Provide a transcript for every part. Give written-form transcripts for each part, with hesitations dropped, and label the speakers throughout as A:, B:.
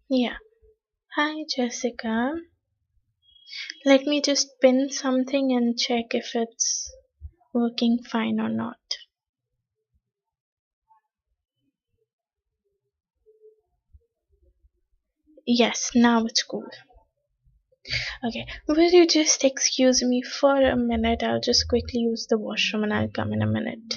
A: Yeah. Hi, Jessica. Let me just pin something and check if it's working fine or not. Yes, now it's cool. Okay. Will you just excuse me for a minute? I'll just quickly use the washroom and I'll come in a minute.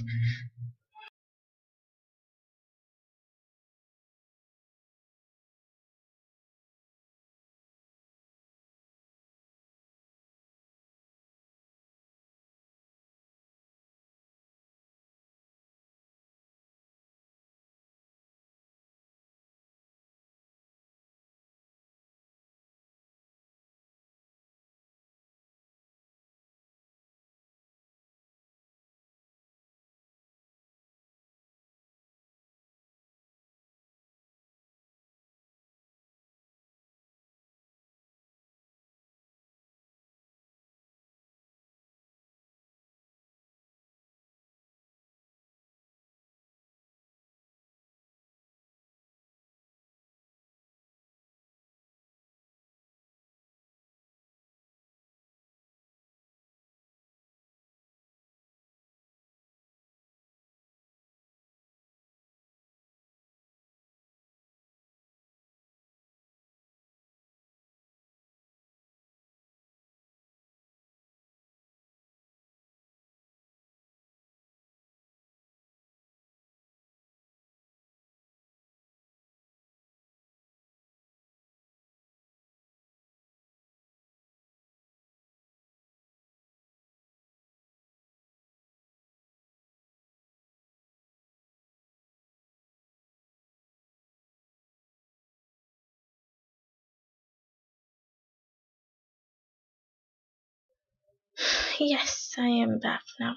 A: Yes, I am back now.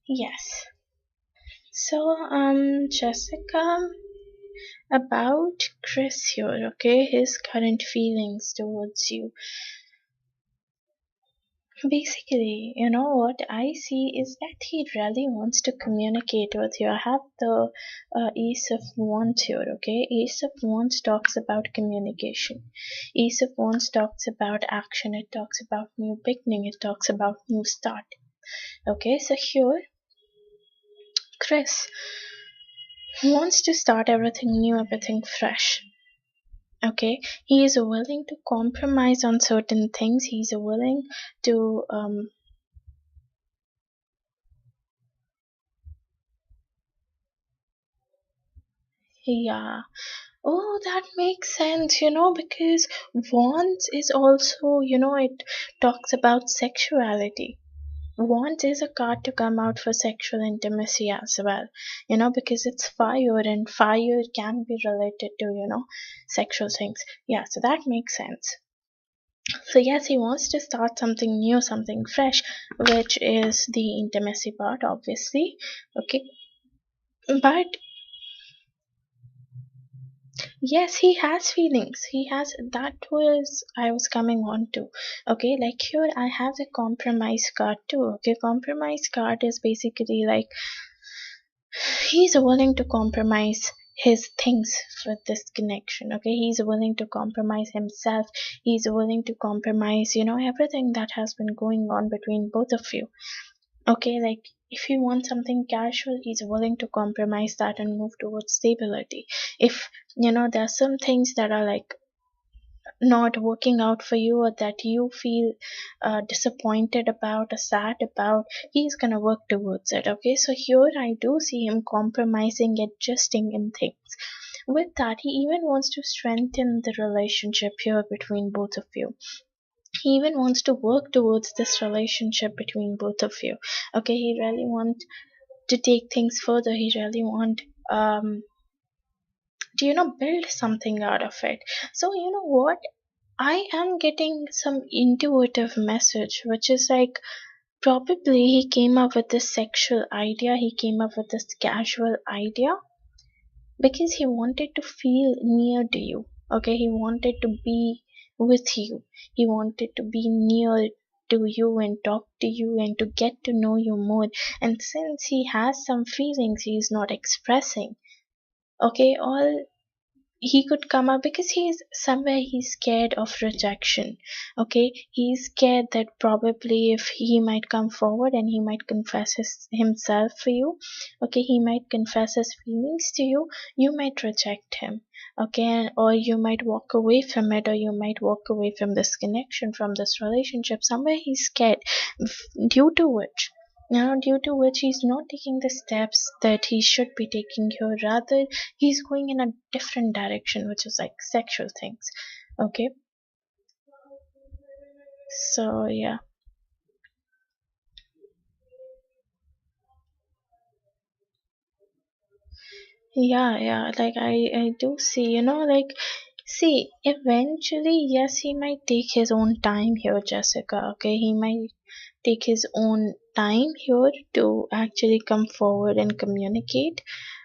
A: Yes. So, Jessica, about Chris here, okay, his current feelings towards you. Basically, you know what I see is that he really wants to communicate with you. I have the Ace of Wands here, okay? Ace of Wands talks about communication. Ace of Wands talks about action. It talks about new beginning. It talks about new start. Okay, so here, Chris wants to start everything new, everything fresh. Okay, he is willing to compromise on certain things. He's willing to yeah. Oh, that makes sense, because want is also, it talks about sexuality. Want is a card to come out for sexual intimacy as well, because it's fire and fire can be related to, sexual things. Yeah, so that makes sense. So, yes, he wants to start something new, something fresh, which is the intimacy part, obviously. Okay, but yes, he has feelings. He has, that was I was coming on to. Okay, like here I have the compromise card too. Okay, compromise card is basically like he's willing to compromise his things for this connection. Okay, he's willing to compromise himself. He's willing to compromise, everything that has been going on between both of you. Okay, like if you want something casual, he's willing to compromise that and move towards stability. If there are some things that are like not working out for you or that you feel disappointed about or sad about, he's gonna work towards it. Okay, so here I do see him compromising, adjusting in things. With that, he even wants to strengthen the relationship here between both of you. He even wants to work towards this relationship between both of you. Okay, he really want to take things further. He really want to build something out of it. So you know what, I am getting some intuitive message, which is like probably he came up with this sexual idea, he came up with this casual idea because he wanted to feel near to you. Okay, he wanted to be with you, he wanted to be near to you and talk to you and to get to know you more. And since he has some feelings he's not expressing, okay, all he could come up because he's somewhere he's scared of rejection. Okay, he's scared that probably if he might come forward and he might confess himself for you, okay, he might confess his feelings to you, you might reject him. Okay, or you might walk away from it, or you might walk away from this connection, from this relationship. Somewhere he's scared, due to which, due to which he's not taking the steps that he should be taking here. Rather, he's going in a different direction, which is like sexual things. Okay, so yeah. Yeah, like I do see, like, see, eventually, yes, he might take his own time here, Jessica. Okay, he might take his own time here to actually come forward and communicate.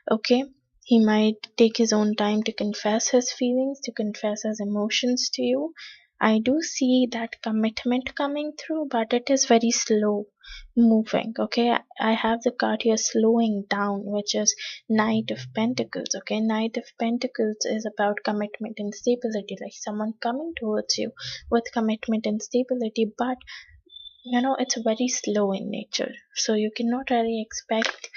A: Okay, he might take his own time to confess his feelings, to confess his emotions to you. I do see that commitment coming through, but it is very slow moving. Okay, I have the card here slowing down, which is Knight of Pentacles. Okay, Knight of Pentacles is about commitment and stability, like someone coming towards you with commitment and stability, but it's very slow in nature, so you cannot really expect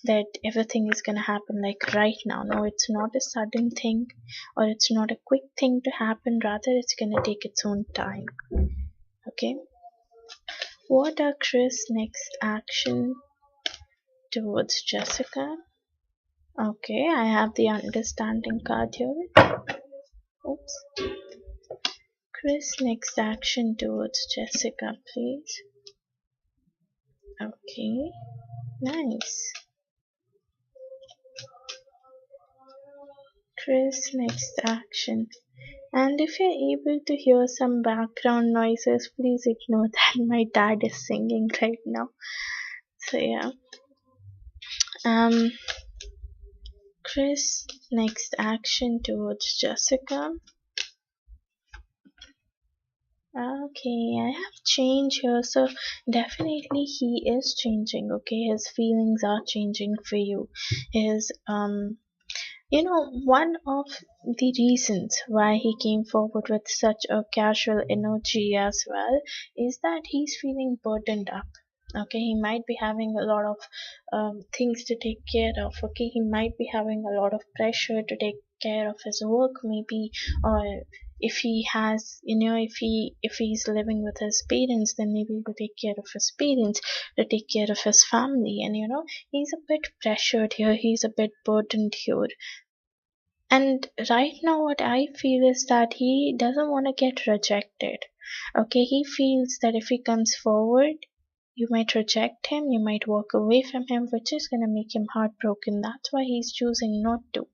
A: that everything is going to happen like right now. No, it's not a sudden thing, or it's not a quick thing to happen. Rather, it's going to take its own time. Okay, what are Chris' next action towards Jessica? Okay, I have the understanding card here. Oops. Chris' next action towards Jessica, please. Okay, nice. Chris' next action. And if you're able to hear some background noises, please ignore that. My dad is singing right now. So yeah. Um Chris' next action towards Jessica. Okay, I have change here, so definitely he is changing. Okay, his feelings are changing for you. His one of the reasons why he came forward with such a casual energy as well is that he's feeling burdened up. Okay, he might be having a lot of things to take care of. Okay, he might be having a lot of pressure to take care of his work, maybe, or if he has, if he's living with his parents, then maybe to take care of his parents, to take care of his family, and he's a bit pressured here, he's a bit burdened here. And right now, what I feel is that he doesn't want to get rejected. Okay, he feels that if he comes forward, you might reject him, you might walk away from him, which is going to make him heartbroken. That's why he's choosing not to.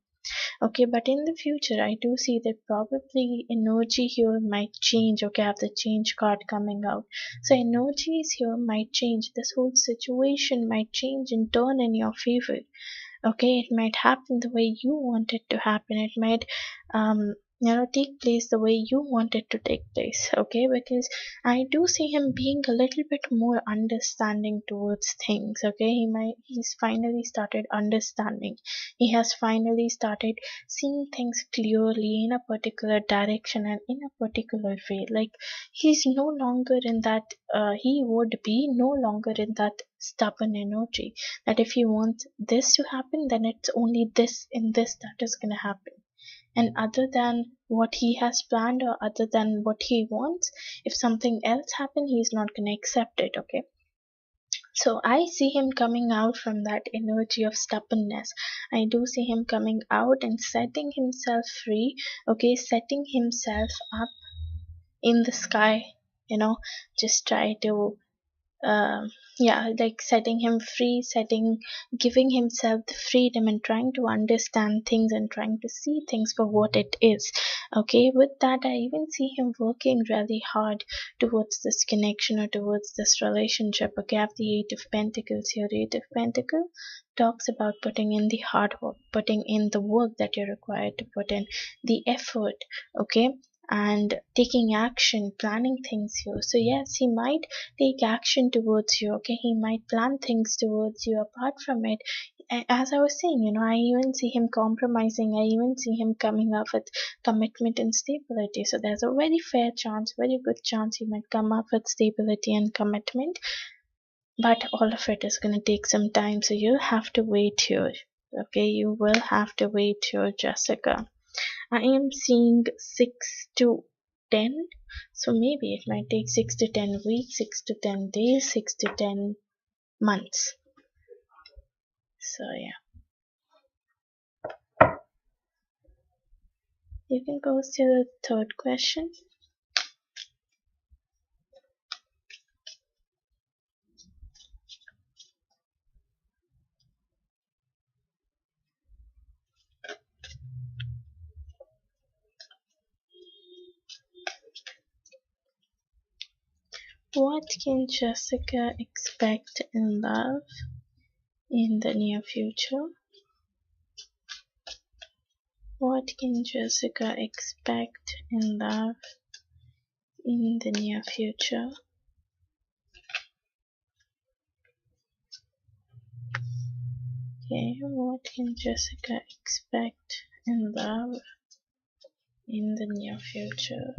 A: Okay, but in the future, I do see that probably energy here might change. Okay, I have the change card coming out. So, energies here might change. This whole situation might change and turn in your favor. Okay, it might happen the way you want it to happen. It might take place the way you want it to take place. Okay, because I do see him being a little bit more understanding towards things. Okay, he's finally started understanding. He has finally started seeing things clearly in a particular direction and in a particular way. Like, he's no longer in that he would be no longer in that stubborn energy that if you want this to happen, then it's only this in this that is going to happen. And other than what he has planned, or other than what he wants, if something else happen, he's not going to accept it. Okay, so I see him coming out from that energy of stubbornness. I do see him coming out and setting himself free. Okay, setting himself up in the sky, just try to like setting him free, giving himself the freedom and trying to understand things and trying to see things for what it is. Okay, with that, I even see him working really hard towards this connection or towards this relationship. Okay, I have the Eight of Pentacles here. Eight of Pentacles talks about putting in the hard work, putting in the work that you're required to put in, the effort. Okay, and taking action, planning things here. So yes, he might take action towards you. Okay, he might plan things towards you. Apart from it, as I was saying, I even see him compromising. I even see him coming up with commitment and stability. So there's a very fair chance, very good chance he might come up with stability and commitment. But all of it is going to take some time, so you'll have to wait here. Okay, you will have to wait here, Jessica. I am seeing 6 to 10, so maybe it might take 6 to 10 weeks, 6 to 10 days, 6 to 10 months. So yeah, you can pose your third question. What can Jessica expect in love in the near future? What can Jessica expect in love in the near future? Okay, what can Jessica expect in love in the near future?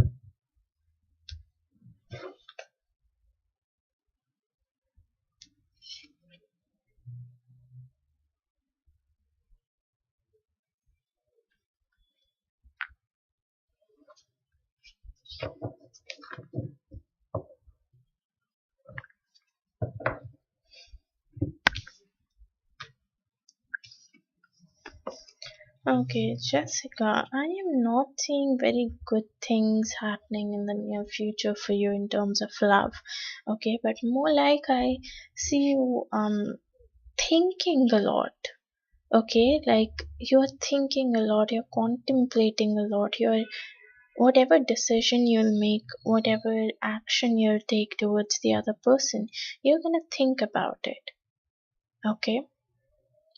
A: Okay, Jessica, I am not seeing very good things happening in the near future for you in terms of love. Okay, but more like I see you thinking a lot. Okay, like you're thinking a lot, you're contemplating a lot, you're whatever decision you'll make, whatever action you'll take towards the other person, you're gonna think about it. Okay.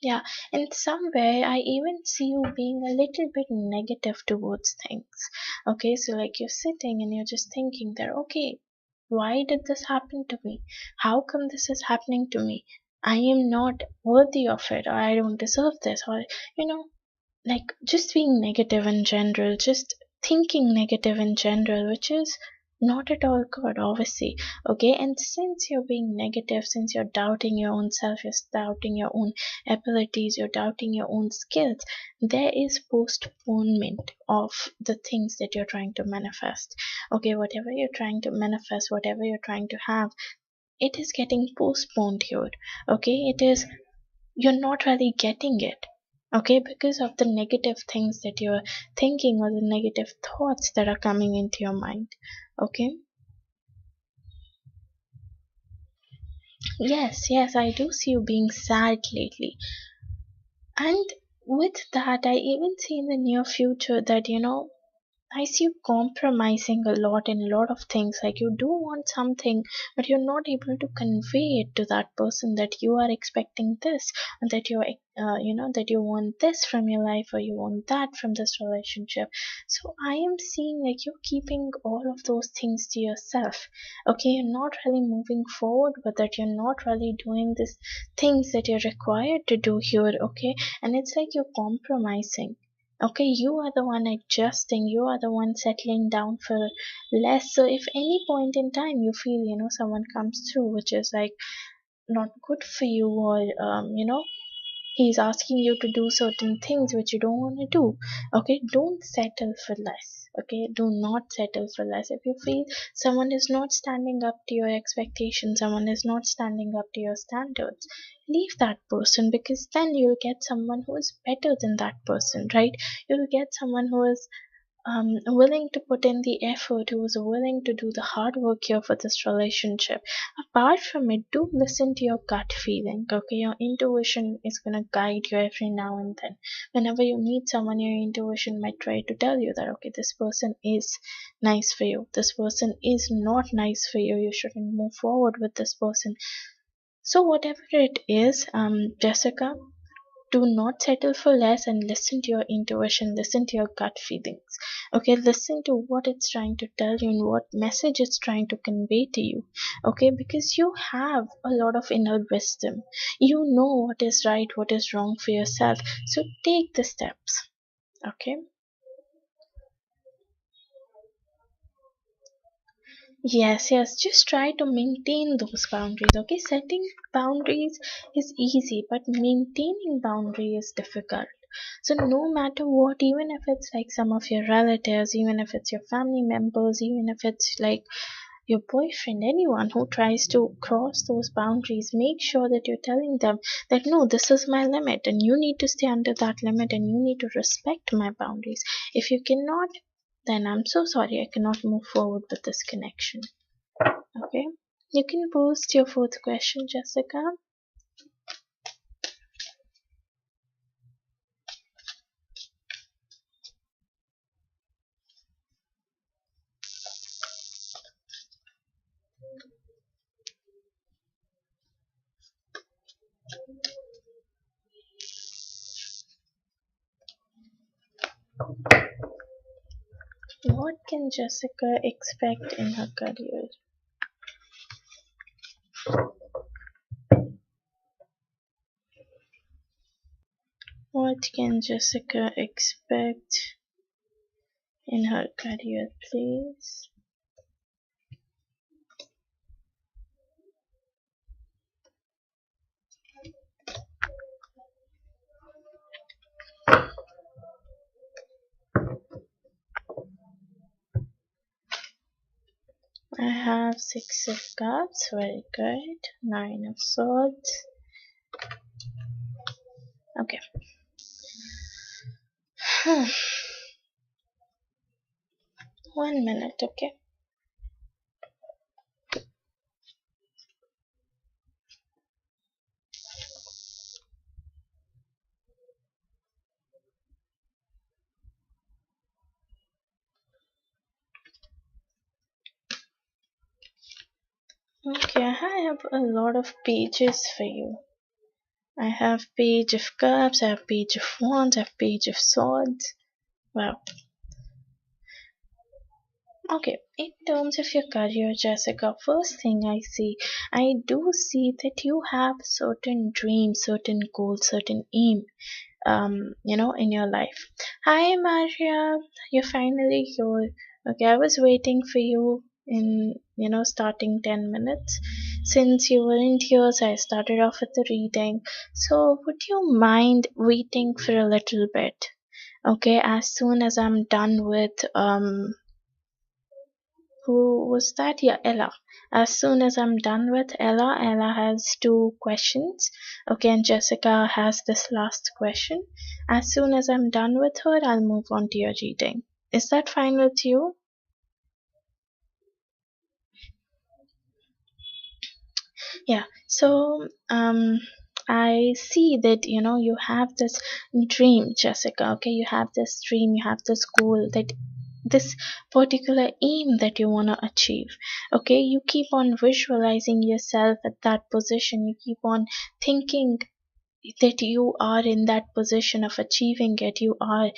A: Yeah, in some way, I even see you being a little bit negative towards things. Okay, so like you're sitting and you're just thinking that, okay, why did this happen to me? How come this is happening to me? I am not worthy of it, or I don't deserve this, or you know, like just being negative in general, just thinking negative in general, which is not at all good, obviously. Okay, and since you're being negative, since you're doubting your own self, you're doubting your own abilities, you're doubting your own skills, there is postponement of the things that you're trying to manifest. Okay, whatever you're trying to manifest, whatever you're trying to have, it is getting postponed here. Okay, it is, you're not really getting it. Okay, because of the negative things that you're thinking, or the negative thoughts that are coming into your mind. Okay, yes, I do see you being sad lately. And with that, I even see in the near future that, I see you compromising a lot in a lot of things. Like you do want something, but you're not able to convey it to that person that you are expecting this, and that that you want this from your life, or you want that from this relationship. So I am seeing like you're keeping all of those things to yourself. Okay, you're not really moving forward with that. You're not really doing these things that you're required to do here. Okay, and it's like you're compromising. Okay, you are the one adjusting, you are the one settling down for less. So if any point in time you feel, someone comes through which is like not good for you, or he's asking you to do certain things which you don't want to do, okay, don't settle for less. Okay, do not settle for less. If you feel someone is not standing up to your expectations, someone is not standing up to your standards, leave that person, because then you'll get someone who is better than that person, right? You'll get someone who is willing to put in the effort, who is willing to do the hard work here for this relationship. Apart from it, do listen to your gut feeling. Okay, your intuition is going to guide you every now and then. Whenever you meet someone, your intuition might try to tell you that, okay, this person is nice for you, this person is not nice for you, you shouldn't move forward with this person. So whatever it is, Jessica, Do not settle for less and listen to your intuition, listen to your gut feelings. Okay, listen to what it's trying to tell you and what message it's trying to convey to you. Okay, because you have a lot of inner wisdom. You know what is right, what is wrong for yourself. So take the steps. Okay. Yes, yes, just try to maintain those boundaries. Okay, setting boundaries is easy, but maintaining boundary is difficult. So, no matter what, even if it's like some of your relatives, even if it's your family members, even if it's like your boyfriend, anyone who tries to cross those boundaries, make sure that you're telling them that no, this is my limit, and you need to stay under that limit, and you need to respect my boundaries. If you cannot, then I'm so sorry, I cannot move forward with this connection. Okay, you can post your fourth question, Jessica. What can Jessica expect in her career? What can Jessica expect in her career, please? I have Six of Cups, very good. Nine of Swords. Okay. 1 minute, okay. Okay, I have a lot of pages for you. I have Page of Cups, I have Page of Wands, I have Page of Swords. Wow. Okay, in terms of your career, Jessica, first thing I do see that you have certain dreams, certain goals, certain aim, in your life. Hi, Maria, you're finally here. Okay, I was waiting for you in, starting 10 minutes. Since you weren't here, so I started off with the reading. So, would you mind waiting for a little bit? Okay, as soon as I'm done with, who was that? Yeah, Ella. As soon as I'm done with Ella, Ella has two questions. Okay, and Jessica has this last question. As soon as I'm done with her, I'll move on to your reading. Is that fine with you? Yeah. So, I see that you have this dream, Jessica. Okay, you have this dream, you have this goal, that this particular aim that you want to achieve. Okay, you keep on visualizing yourself at that position, you keep on thinking that you are in that position of achieving it, you are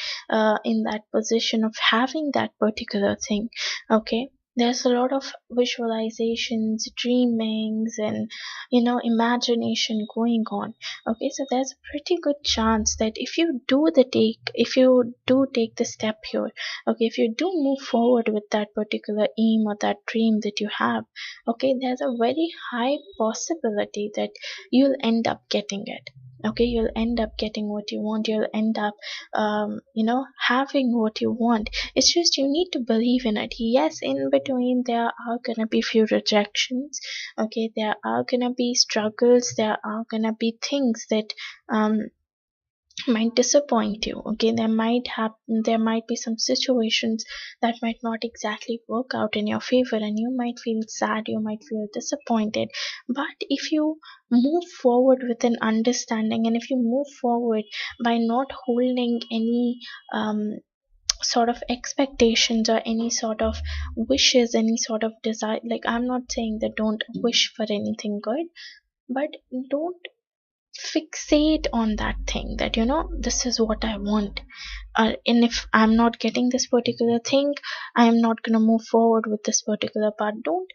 A: in that position of having that particular thing. Okay, there's a lot of visualizations, dreamings, and imagination going on. Okay, so there's a pretty good chance that if you do take the step here, okay, if you do move forward with that particular aim or that dream that you have, okay, there's a very high possibility that you'll end up getting it. Okay, you'll end up getting what you want, you'll end up having what you want. It's just you need to believe in it. Yes, in between there are gonna be few rejections. Okay, there are gonna be struggles, there are gonna be things that um might disappoint you. Okay, there might be some situations that might not exactly work out in your favor, and you might feel sad, you might feel disappointed. But if you move forward with an understanding, and if you move forward by not holding any sort of expectations or any sort of wishes, any sort of desire, like, I'm not saying that don't wish for anything good, but don't fixate on that thing, that this is what I want. And if I'm not getting this particular thing, I am not going to move forward with this particular part. Don't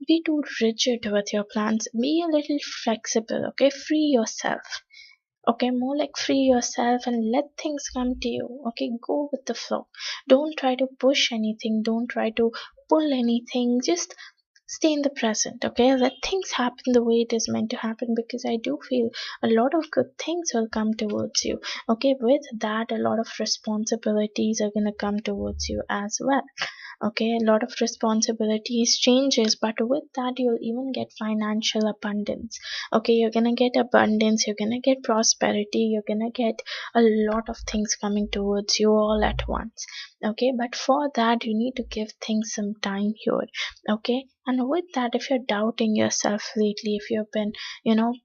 A: be too rigid with your plans. Be a little flexible, okay? Free yourself. Okay, more like free yourself and let things come to you. Okay, go with the flow. Don't try to push anything, don't try to pull anything. Just stay in the present. Okay, let things happen the way it is meant to happen, because I do feel a lot of good things will come towards you. Okay, with that, a lot of responsibilities are going to come towards you as well. Okay, a lot of responsibilities changes, but with that you'll even get financial abundance. Okay, you're gonna get abundance, you're gonna get prosperity, you're gonna get a lot of things coming towards you all at once. Okay, but for that you need to give things some time here. Okay, and with that, if you're doubting yourself lately, if you've been you know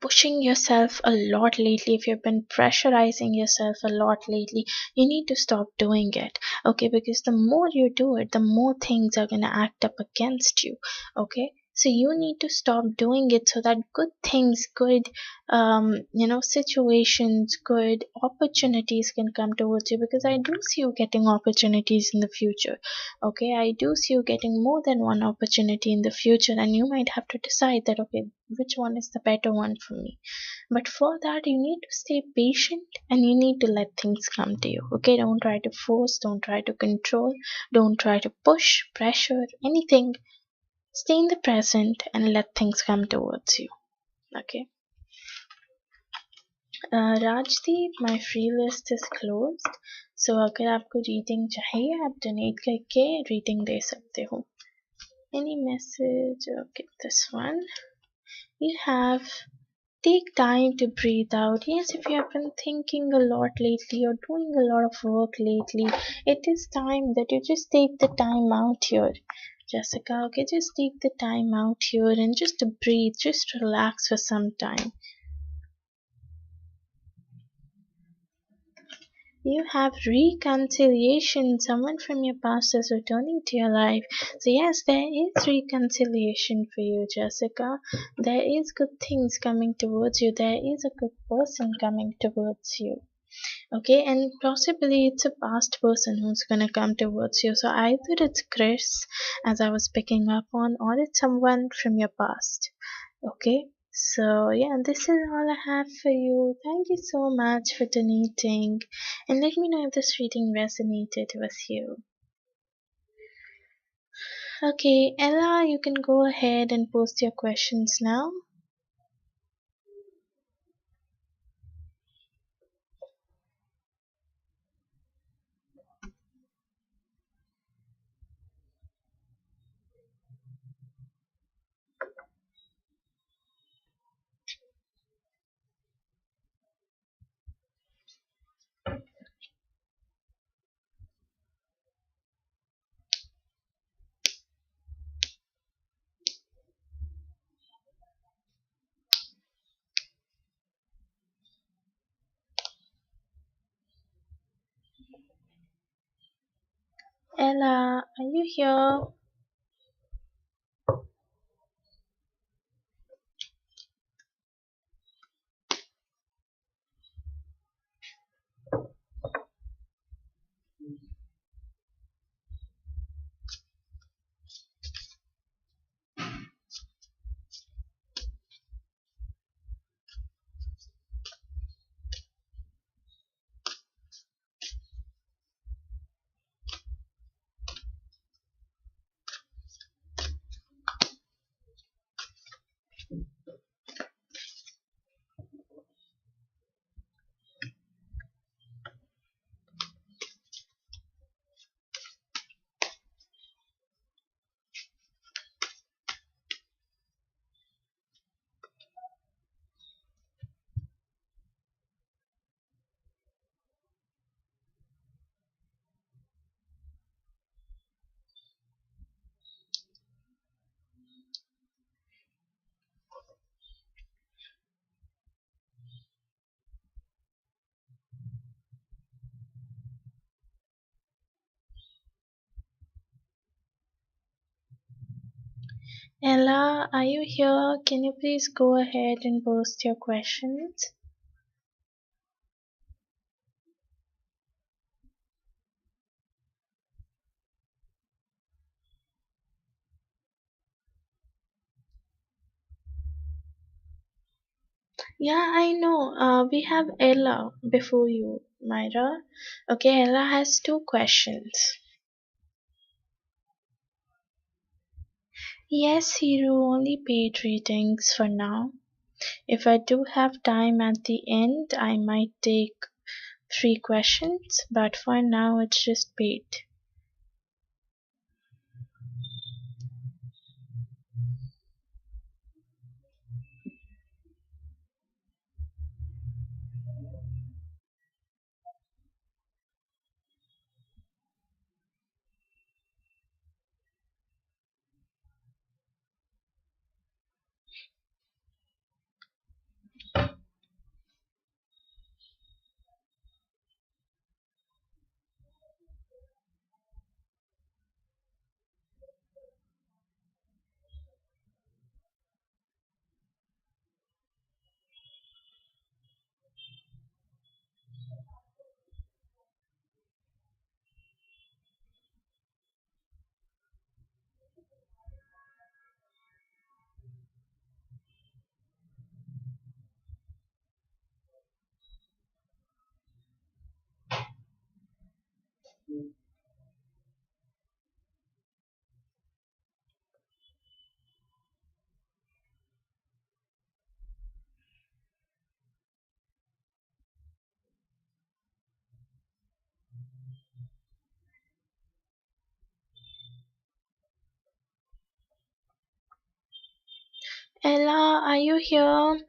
A: pushing yourself a lot lately, if you've been pressurizing yourself a lot lately, you need to stop doing it. Okay, because the more you do it, the more things are going to act up against you. Okay, so you need to stop doing it so that good things, good situations, good opportunities can come towards you, because I do see you getting opportunities in the future. Okay, I do see you getting more than one opportunity in the future, and you might have to decide that, okay, which one is the better one for me. But for that, you need to stay patient and you need to let things come to you. Okay, don't try to force, don't try to control, don't try to push, pressure, anything. Stay in the present and let things come towards you. Okay. Rajdeep, my free list is closed. So अगर आपको reading चाहिए, आप donate करके reading दे सकते हो. Any message? Okay, this one. You have take time to breathe out. Yes, if you have been thinking a lot lately or doing a lot of work lately, it is time that you just take the time out here. Jessica, okay, just take the time out here and just breathe, just relax for some time. You have reconciliation. Someone from your past is returning to your life. So, yes, there is reconciliation for you, Jessica. There is good things coming towards you. There is a good person coming towards you. Okay, and possibly it's a past person who's gonna come towards you. So, either it's Chris, as I was picking up on, or it's someone from your past. Okay, so yeah, this is all I have for you. Thank you so much for donating, and let me know if this reading resonated with you. Okay, Ella, you can go ahead and post your questions now. Ella, are you here? Ella, are you here? Can you please go ahead and post your questions? Yeah, I know. We have Ella before you, Myra. Okay, Ella has two questions. Yes, Hero, only paid readings for now. If I do have time at the end, I might take free questions, but for now it's just paid. Ella, are you here?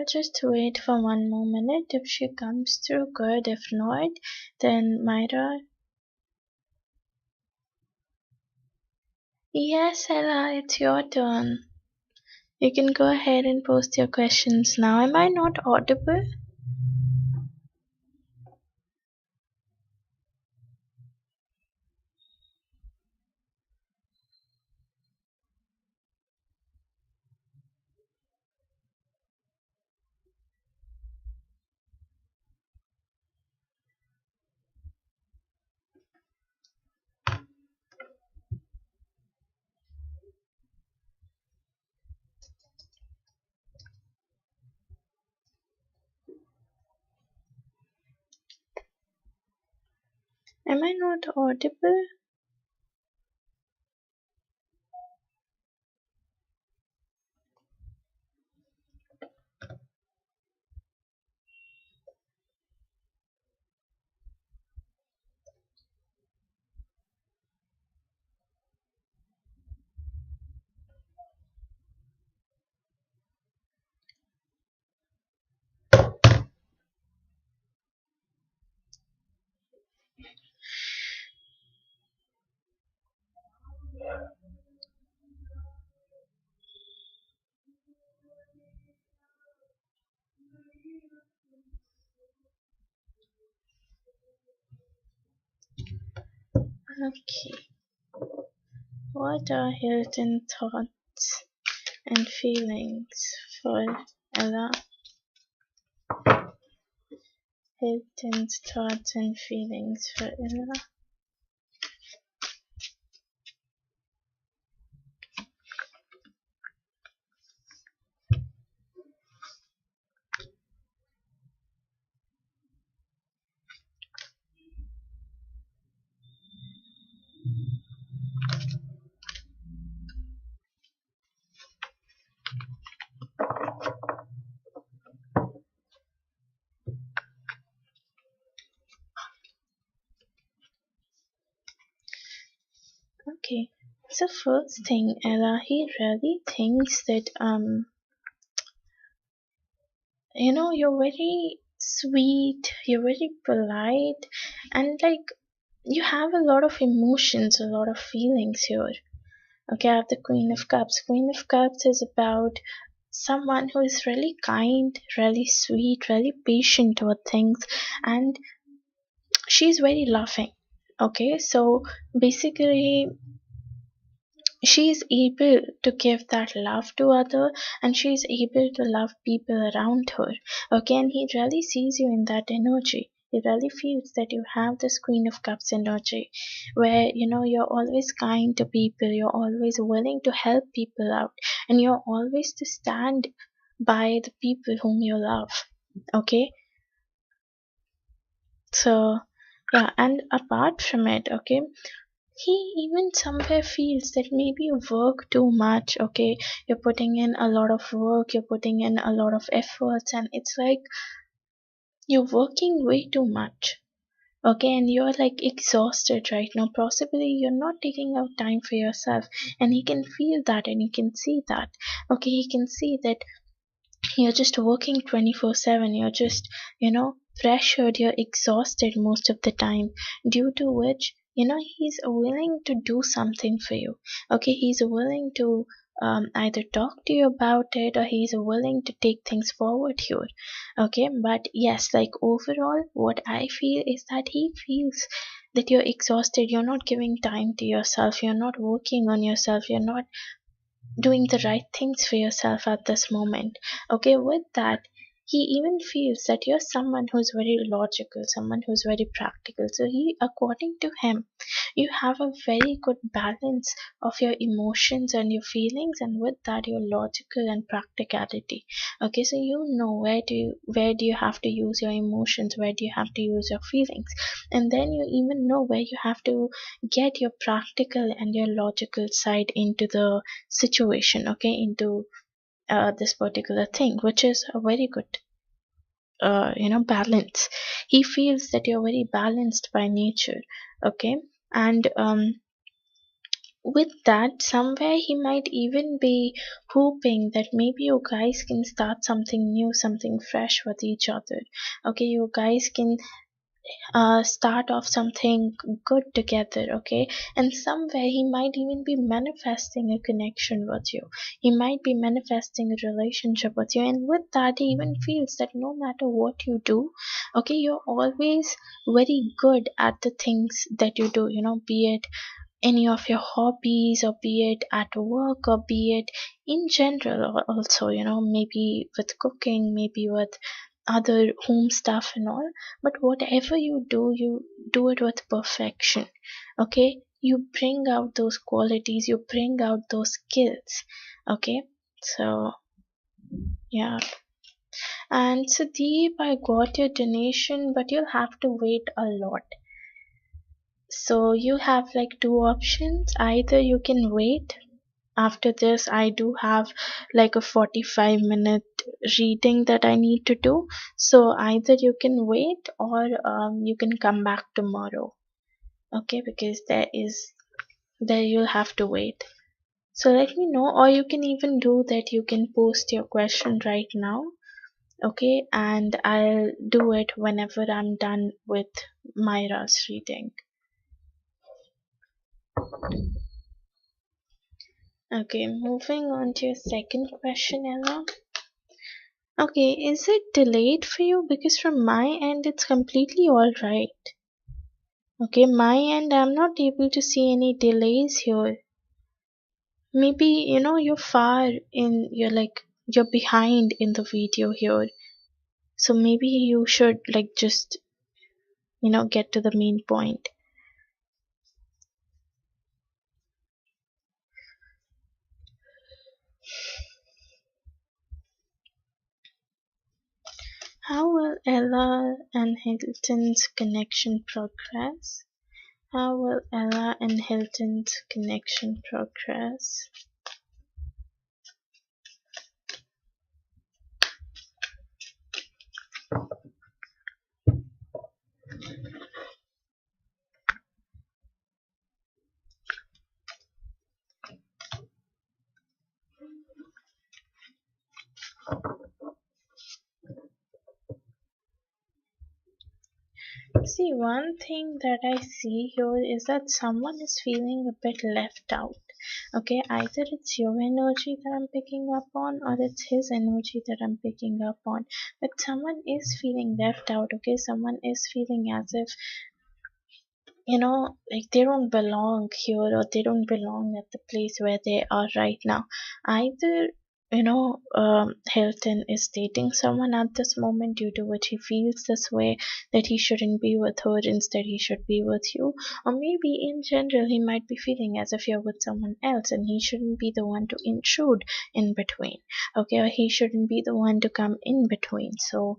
A: I'll just wait for one more minute. If she comes through, good. If not, then Myra. Yes, Ella, it's your turn. You can go ahead and post your questions now. Am I not audible? Am I not audible? Okay. What are Hilton thoughts and feelings for Ella? Hilton's thoughts and feelings for Ella. So first thing, Ella, he really thinks that you're very sweet, you're very polite, and like you have a lot of emotions, a lot of feelings here. Okay, I have the Queen of Cups. Queen of Cups is about someone who is really kind, really sweet, really patient with things, and she's very loving. Okay, so basically she's able to give that love to other, and she's able to love people around her. Okay, and he really sees you in that energy. He really feels that you have this Queen of Cups energy, where you're always kind to people, you're always willing to help people out, and you're always to stand by the people whom you love. Okay, so yeah, and apart from it, okay, he even somewhere feels that maybe you work too much. Okay, you're putting in a lot of work, you're putting in a lot of efforts, and it's like you're working way too much. Okay, and you're like exhausted right now. Possibly you're not taking out time for yourself, and he can feel that and he can see that. Okay, he can see that you're just working 24/7. You're just pressured, you're exhausted most of the time, due to which he's willing to do something for you. Okay, he's willing to either talk to you about it, or he's willing to take things forward here. Okay, but yes, like overall what I feel is that he feels that you're exhausted, you're not giving time to yourself, you're not working on yourself, you're not doing the right things for yourself at this moment. Okay, with that, he even feels that you're someone who's very logical, someone who's very practical. So he, according to him, you have a very good balance of your emotions and your feelings, and with that your logical and practicality. Okay, so where do you have to use your emotions, where do you have to use your feelings, and then you even know where you have to get your practical and your logical side into the situation. Okay, into this particular thing, which is a very good balance. He feels that you're very balanced by nature. Okay, and with that, somewhere he might even be hoping that maybe you guys can start something new, something fresh with each other. Okay, you guys can start off something good together. Okay, and somewhere he might even be manifesting a connection with you, he might be manifesting a relationship with you, and with that he even feels that no matter what you do, okay, you're always very good at the things that you do, be it any of your hobbies, or be it at work, or be it in general, or also maybe with cooking, maybe with other home stuff and all. But whatever you do it with perfection. Okay, you bring out those qualities, you bring out those skills. Okay, so yeah. And so Deep, I got your donation, but you'll have to wait a lot. So you have like two options. Either you can wait. After this, I do have like a 45-minute reading that I need to do. So either you can wait, or you can come back tomorrow. Okay, because there you'll have to wait. So let me know, or you can even do that. You can post your question right now. Okay, and I'll do it whenever I'm done with Myra's reading. Okay, moving on to your second question, Ella. Okay, is it delayed for you? Because from my end, it's completely alright. Okay, my end, I'm not able to see any delays here. Maybe, you're far in, you're behind in the video here. So maybe you should, like, just, get to the main point. How will Ella and Hilton's connection progress? How will Ella and Hilton's connection progress? See, one thing that I see here is that someone is feeling a bit left out. Okay, either it's your energy that I'm picking up on, or it's his energy that I'm picking up on. But someone is feeling left out, okay? Someone is feeling as if, like they don't belong here, or they don't belong at the place where they are right now. Either, Hilton is dating someone at this moment, due to which he feels this way, that he shouldn't be with her, instead he should be with you. Or maybe in general he might be feeling as if you're with someone else and he shouldn't be the one to intrude in between. Okay, or he shouldn't be the one to come in between. So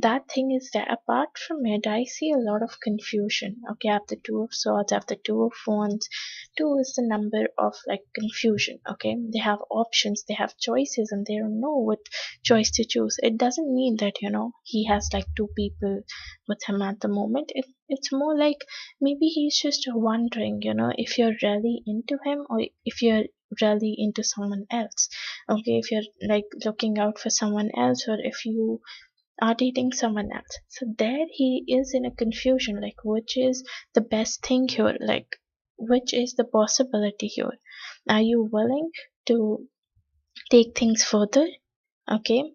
A: that thing is there. Apart from it, I see a lot of confusion. Okay, I have the two of swords, I have the two of wands. Two is the number of like confusion. Okay, they have options, they have choices, and they don't know what choice to choose. It doesn't mean that he has like two people with him at the moment. It's more like maybe he's just wondering, if you're really into him, or if you're really into someone else. Okay, if you're like looking out for someone else, or if you are dating someone else. So there he is in a confusion, like which is the best thing here, like which is the possibility here. Are you willing to take things further? Okay.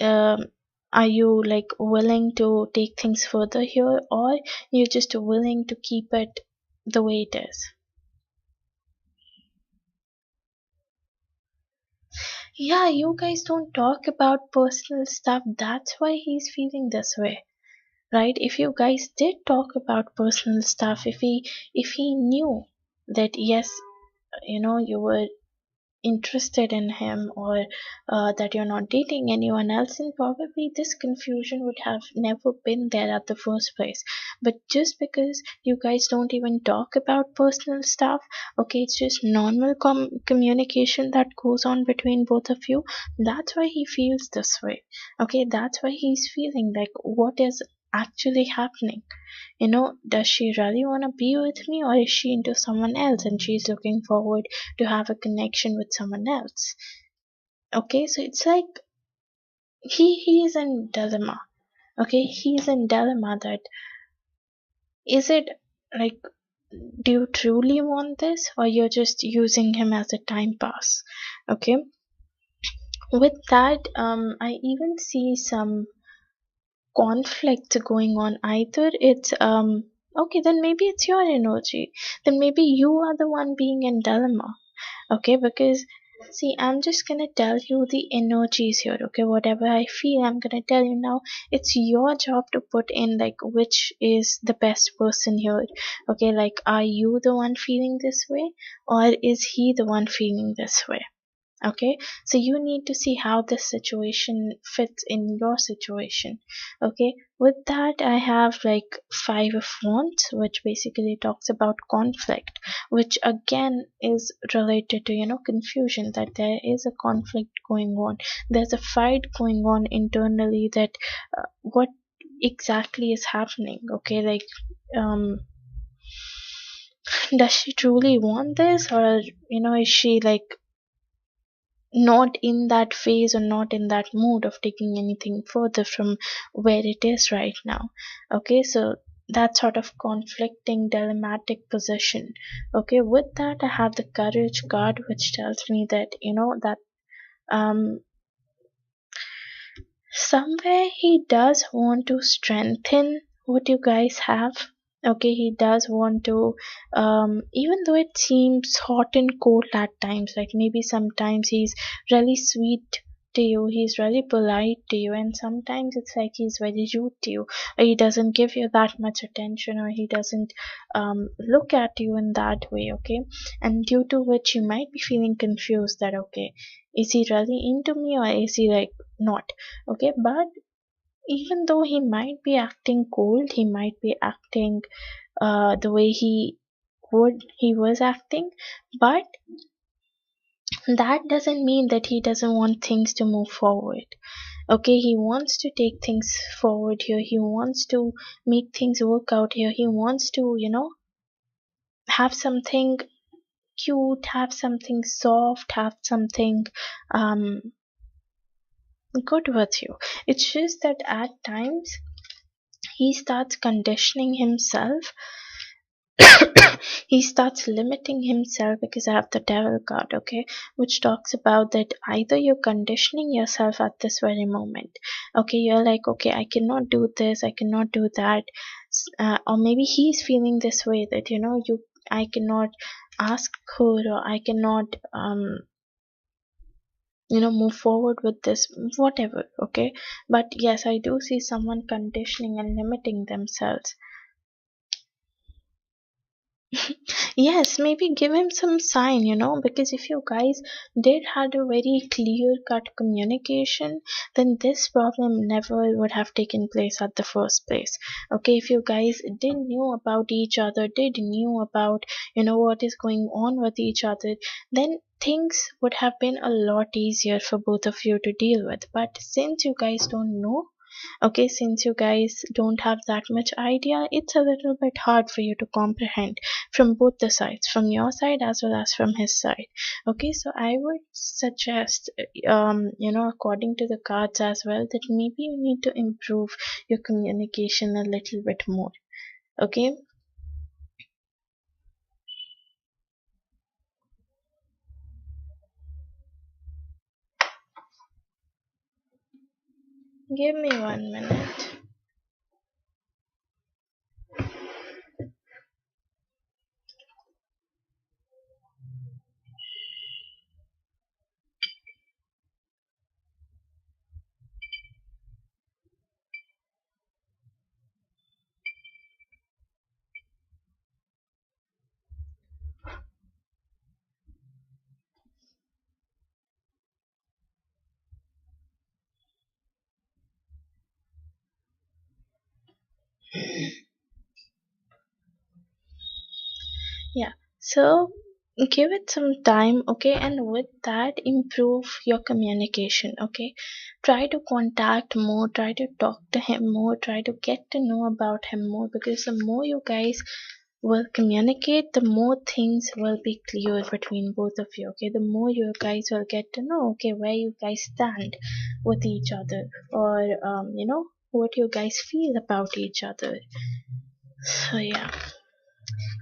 A: Um, are you like willing to take things further here, or you're just willing to keep it the way it is? Yeah, you guys don't talk about personal stuff. That's why he's feeling this way, right? If you guys did talk about personal stuff, if he knew that yes, you were interested in him, or that you're not dating anyone else, then probably this confusion would have never been there at the first place. But just because you guys don't even talk about personal stuff, okay, it's just normal communication that goes on between both of you. That's why he feels this way. Okay, that's why he's feeling like what is actually happening. Does she really want to be with me, or is she into someone else and she's looking forward to have a connection with someone else? Okay, so it's like he is in dilemma. Okay, he's in dilemma that is it like, do you truly want this, or you're just using him as a time pass? Okay, with that, I even see some conflict going on. Either it's okay, then maybe it's your energy, then maybe you are the one being in dilemma. Okay, because see, I'm just gonna tell you the energies here. Okay, whatever I feel, I'm gonna tell you now. It's your job to put in like which is the best person here. Okay, like are you the one feeling this way, or is he the one feeling this way? Okay, so you need to see how this situation fits in your situation. Okay, with that, I have like five of wands, which basically talks about conflict, which again is related to confusion, that there is a conflict going on, there's a fight going on internally, that what exactly is happening. Okay, like does she truly want this, or is she like not in that phase, or not in that mood of taking anything further from where it is right now? Okay, so that sort of conflicting dilemmatic position. Okay, with that, I have the courage card, which tells me that that um somewhere he does want to strengthen what you guys have. Okay, he does want to, even though it seems hot and cold at times, like maybe sometimes he's really sweet to you, he's really polite to you, and sometimes it's like he's very rude to you, or he doesn't give you that much attention, or he doesn't look at you in that way. Okay, and due to which you might be feeling confused that okay, is he really into me, or is he like not? Okay, but even though he might be acting cold, he might be acting the way he was acting, but that doesn't mean that he doesn't want things to move forward. Okay, he wants to take things forward here, he wants to make things work out here, he wants to have something cute, have something soft, have something um good with you. It's just that at times he starts conditioning himself. He starts limiting himself because I have the devil card, okay, which talks about that either you're conditioning yourself at this very moment, okay, you're like, okay, I cannot do this, I cannot do that, or maybe he's feeling this way that, I cannot ask her, or I cannot, move forward with this, whatever, okay. But yes, I do see someone conditioning and limiting themselves. Yes, maybe give him some sign, because if you guys did had a very clear cut communication, then this problem never would have taken place at the first place. Okay, if you guys did knew about each other, did knew about, what is going on with each other, then things would have been a lot easier for both of you to deal with. But since you guys don't know, okay, since you guys don't have that much idea, it's a little bit hard for you to comprehend from both the sides, from your side as well as from his side. Okay, so I would suggest, according to the cards as well, that maybe you need to improve your communication a little bit more. Okay, give me 1 minute. Yeah, so give it some time, okay, and with that, improve your communication, okay. Try to contact more, try to talk to him more, try to get to know about him more, because the more you guys will communicate, the more things will be clear between both of you, okay. The more you guys will get to know, okay, where you guys stand with each other, or what you guys feel about each other. So yeah,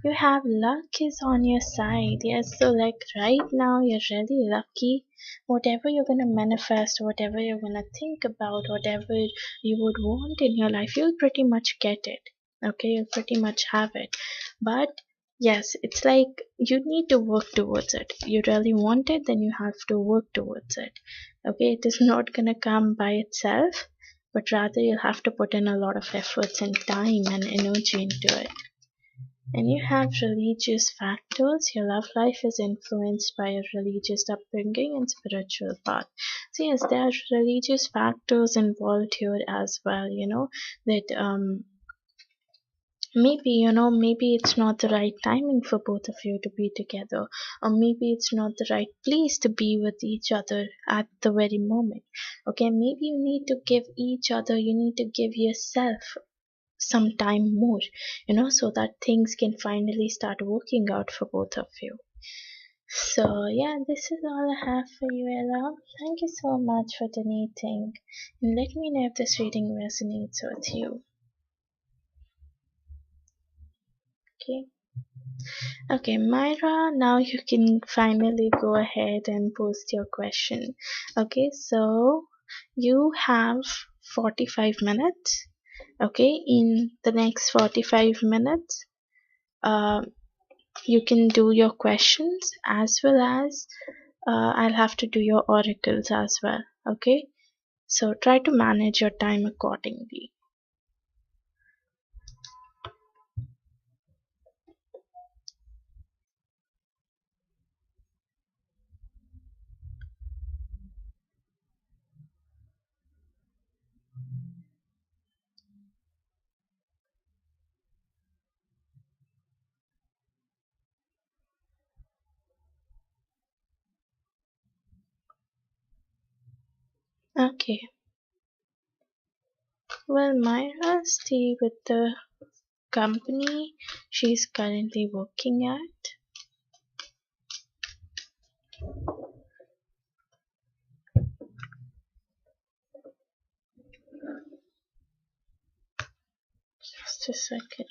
A: you have luck is on your side. Yes, so like right now you're really lucky. Whatever you're gonna manifest, whatever you're gonna think about, whatever you would want in your life, you'll pretty much get it. Okay, you'll pretty much have it. But yes, it's like you need to work towards it. You really want it, then you have to work towards it. Okay, it is not gonna come by itself, but rather you'll have to put in a lot of efforts and time and energy into it. And you have religious factors. Your love life is influenced by your religious upbringing and spiritual path. So yes, there are religious factors involved here as well. That maybe it's not the right timing for both of you to be together, or maybe it's not the right place to be with each other at the very moment. Okay, maybe you need to give each other. You need to give yourself some time more, so that things can finally start working out for both of you. So, yeah, this is all I have for you, Ella. Thank you so much for donating. And let me know if this reading resonates with you. Okay. Okay, Myra, now you can finally go ahead and post your question. Okay, so you have 45 minutes. Okay, in the next 45 minutes, uh, you can do your questions as well as I'll have to do your oracles as well. Okay, so try to manage your time accordingly. Okay, well, Myra stay with the company she's currently working at. just a second.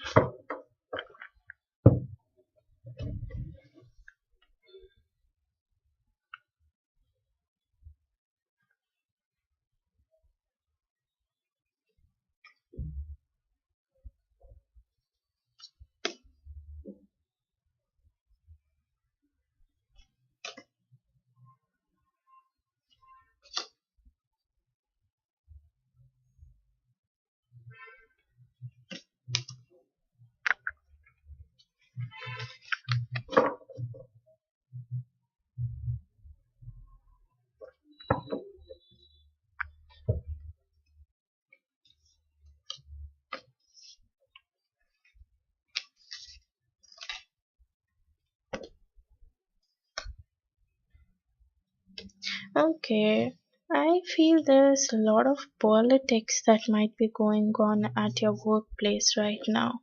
A: Okay, I feel there's a lot of politics that might be going on at your workplace right now.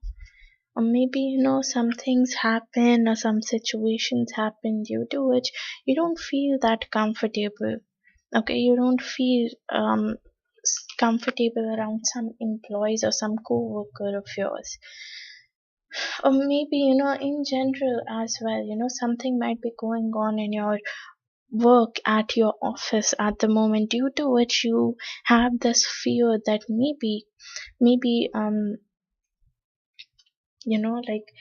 A: Or maybe, some things happen or some situations happen due to which you don't feel that comfortable. Okay, you don't feel comfortable around some employees or some co-worker of yours. Or maybe, in general as well, something might be going on in your work at your office at the moment, due to which you have this fear that maybe like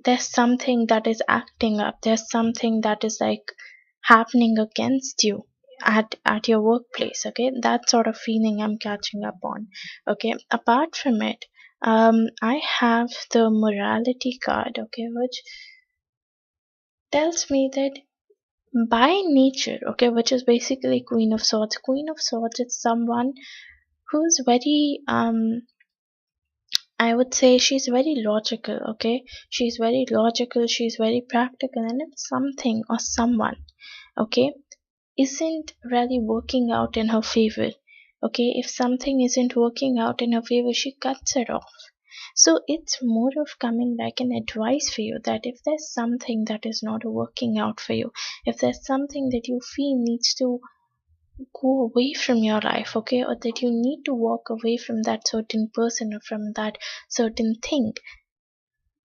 A: there's something that is acting up, there's something that is like happening against you at your workplace. Okay, that sort of feeling I'm catching up on. Okay, apart from it, I have the morality card, okay, which tells me that by nature, okay, which is basically Queen of Swords. Queen of Swords is someone who's very I would say she's very logical, okay? She's very logical, she's very practical, and if something or someone, okay, isn't really working out in her favor, okay, if something isn't working out in her favor, she cuts it off. So it's more of coming like an advice for you that if there's something that is not working out for you, if there's something that you feel needs to go away from your life, okay, or that you need to walk away from that certain person or from that certain thing,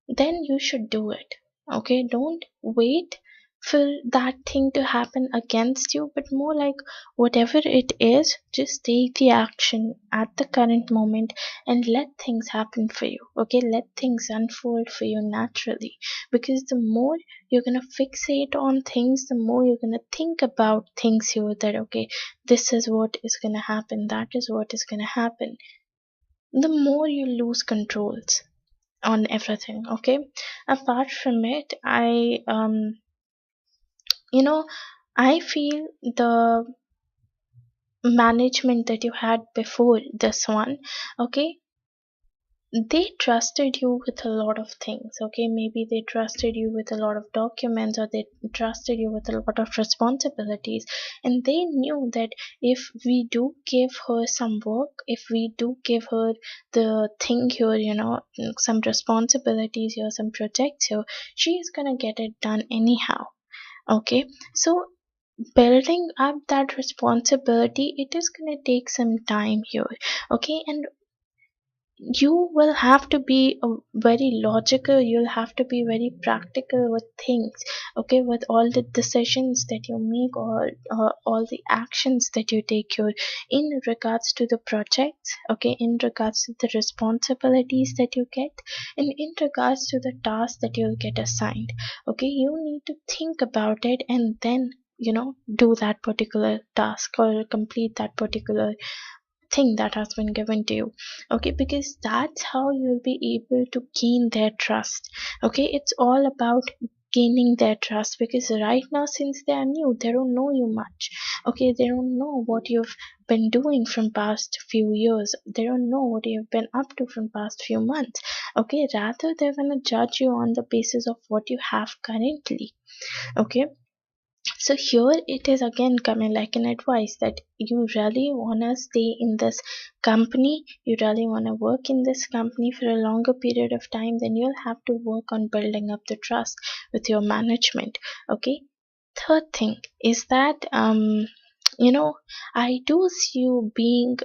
A: then you should do it. Okay, don't wait for that thing to happen against you, but more like whatever it is, just take the action at the current moment and let things happen for you. Okay, let things unfold for you naturally, because the more you're gonna fixate on things, the more you're gonna think about things here that okay, this is what is gonna happen, that is what is gonna happen, the more you lose controls on everything. Okay, apart from it, you know I feel the management that you had before this one, okay, they trusted you with a lot of things. Okay, maybe they trusted you with a lot of documents, or they trusted you with a lot of responsibilities, and they knew that if we do give her some work, if we do give her the thing here, some responsibilities here, some projects here, she is gonna get it done anyhow. Okay, so building up that responsibility, it is gonna take some time here. Okay, and you will have to be very logical, you'll have to be very practical with things, okay, with all the decisions that you make, or all the actions that you take here in regards to the projects, okay, in regards to the responsibilities that you get, and in regards to the tasks that you'll get assigned. Okay, you need to think about it and then do that particular task or complete that particular thing that has been given to you. Okay, because that's how you'll be able to gain their trust. Okay, it's all about gaining their trust, because right now, since they are new, they don't know you much. Okay, they don't know what you've been doing from past few years, they don't know what you've been up to from past few months. Okay, rather they're gonna judge you on the basis of what you have currently. Okay, so here it is again coming like an advice that you really want to stay in this company, you really want to work in this company for a longer period of time, then you'll have to work on building up the trust with your management. Okay, third thing is that you know I do see you being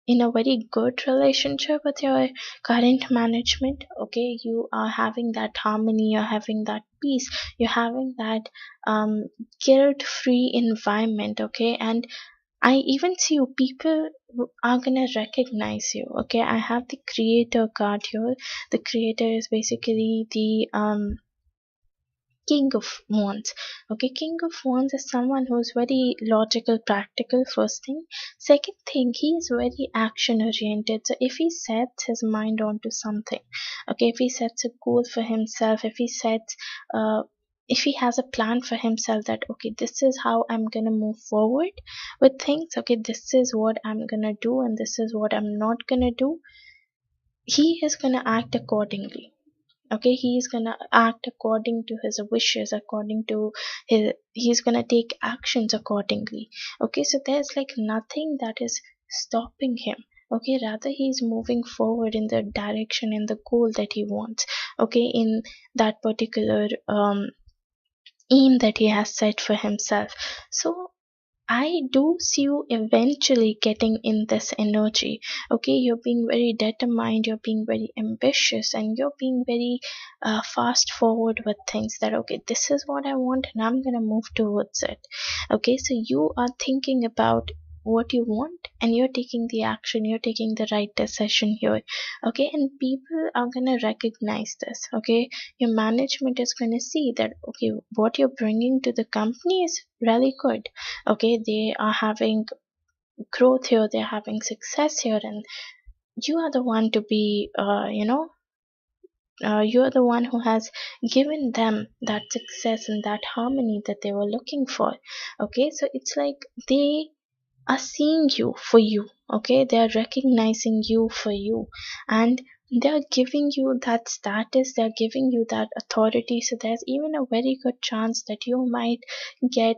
A: in a very good relationship with your current management. Okay, you are having that harmony, you're having that peace, you're having that guilt free environment. Okay, and I even see you people who are gonna recognize you. Okay, I have the creator card here. The creator is basically the King of Wands. Okay, King of Wands is someone who's very logical, practical, first thing. Second thing, he is very action oriented. So if he sets his mind onto something, okay, if he sets a goal for himself, if he has a plan for himself that okay, this is how I'm gonna move forward with things, okay, this is what I'm gonna do and this is what I'm not gonna do, he is gonna act accordingly. Okay, he is gonna act according to his wishes, according to he's gonna take actions accordingly. Okay, so there's like nothing that is stopping him. Okay, rather he's moving forward in the direction and the goal that he wants. Okay, in that particular aim that he has set for himself. So I do see you eventually getting in this energy. Okay, you're being very determined, you're being very ambitious, and you're being very fast forward with things that okay, this is what I want, and I'm gonna move towards it. Okay, so you are thinking about what you want, and you're taking the action, you're taking the right decision here. Okay, and people are gonna recognize this. Okay, your management is gonna see that okay, what you're bringing to the company is really good. Okay, they are having growth here, they're having success here, and you are the one to be you're the one who has given them that success and that harmony that they were looking for. Okay, so it's like they are seeing you for you. Okay, they are recognizing you for you, and they are giving you that status, they are giving you that authority. So there's even a very good chance that you might get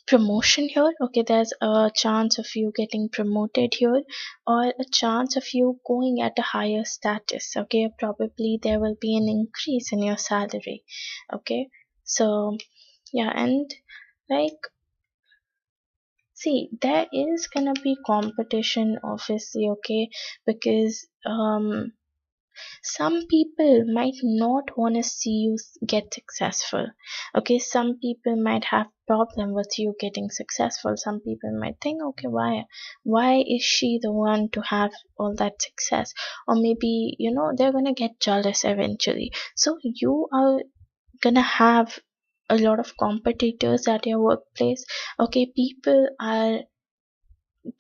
A: promotion here. Okay, there's a chance of you getting promoted here, or a chance of you going at a higher status. Okay, probably there will be an increase in your salary. Okay, so yeah, and like, see, there is gonna be competition obviously. Okay, because some people might not want to see you get successful. Okay, some people might have problem with you getting successful. Some people might think okay, why is she the one to have all that success? Or maybe they're gonna get jealous eventually. So you are gonna have a lot of competitors at your workplace. Okay, people are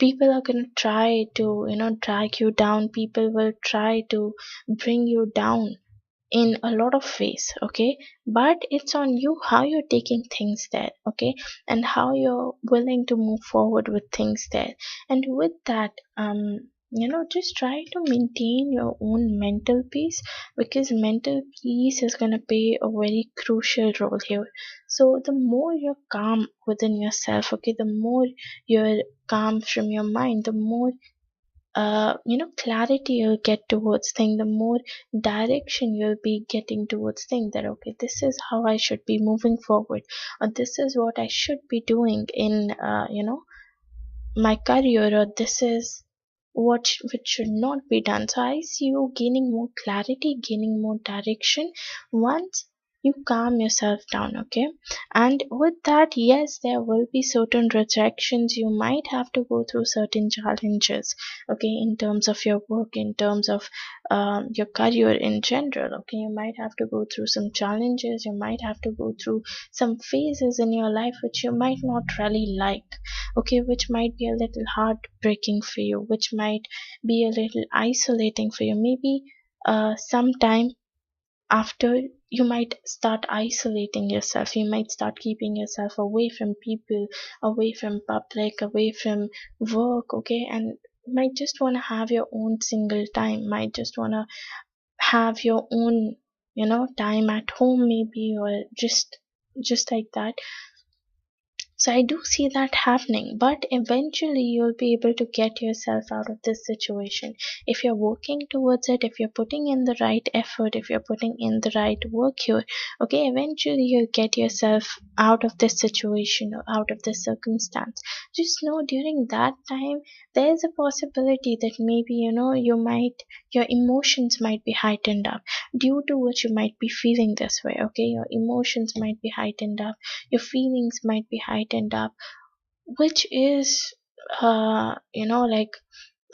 A: going to try to drag you down. People will try to bring you down in a lot of ways. Okay, but it's on you how you're taking things there. Okay, and how you're willing to move forward with things there. And with that, just try to maintain your own mental peace, because mental peace is going to play a very crucial role here. So the more you're calm within yourself, okay, the more you're calm from your mind, the more clarity you'll get towards thing, the more direction you'll be getting towards thing, that okay, this is how I should be moving forward, or this is what I should be doing in my career, or this is which should not be done. So I see you gaining more clarity, gaining more direction once you calm yourself down. Okay, and with that, yes, there will be certain rejections. You might have to go through certain challenges. Okay, in terms of your work, in terms of your career in general. Okay, you might have to go through some challenges. You might have to go through some phases in your life which you might not really like. Okay, which might be a little heartbreaking for you, which might be a little isolating for you. Maybe sometime after, you might start isolating yourself, you might start keeping yourself away from people, away from public, away from work. Okay, and might just want to have your own single time, might just want to have your own time at home maybe, or just like that. So I do see that happening, but eventually you'll be able to get yourself out of this situation if you're working towards it, if you're putting in the right effort, if you're putting in the right work here. Okay, eventually you'll get yourself out of this situation or out of this circumstance. Just know during that time there's a possibility that maybe your emotions might be heightened up, due to which you might be feeling this way. Okay, your emotions might be heightened up, your feelings might be heightened up, which is like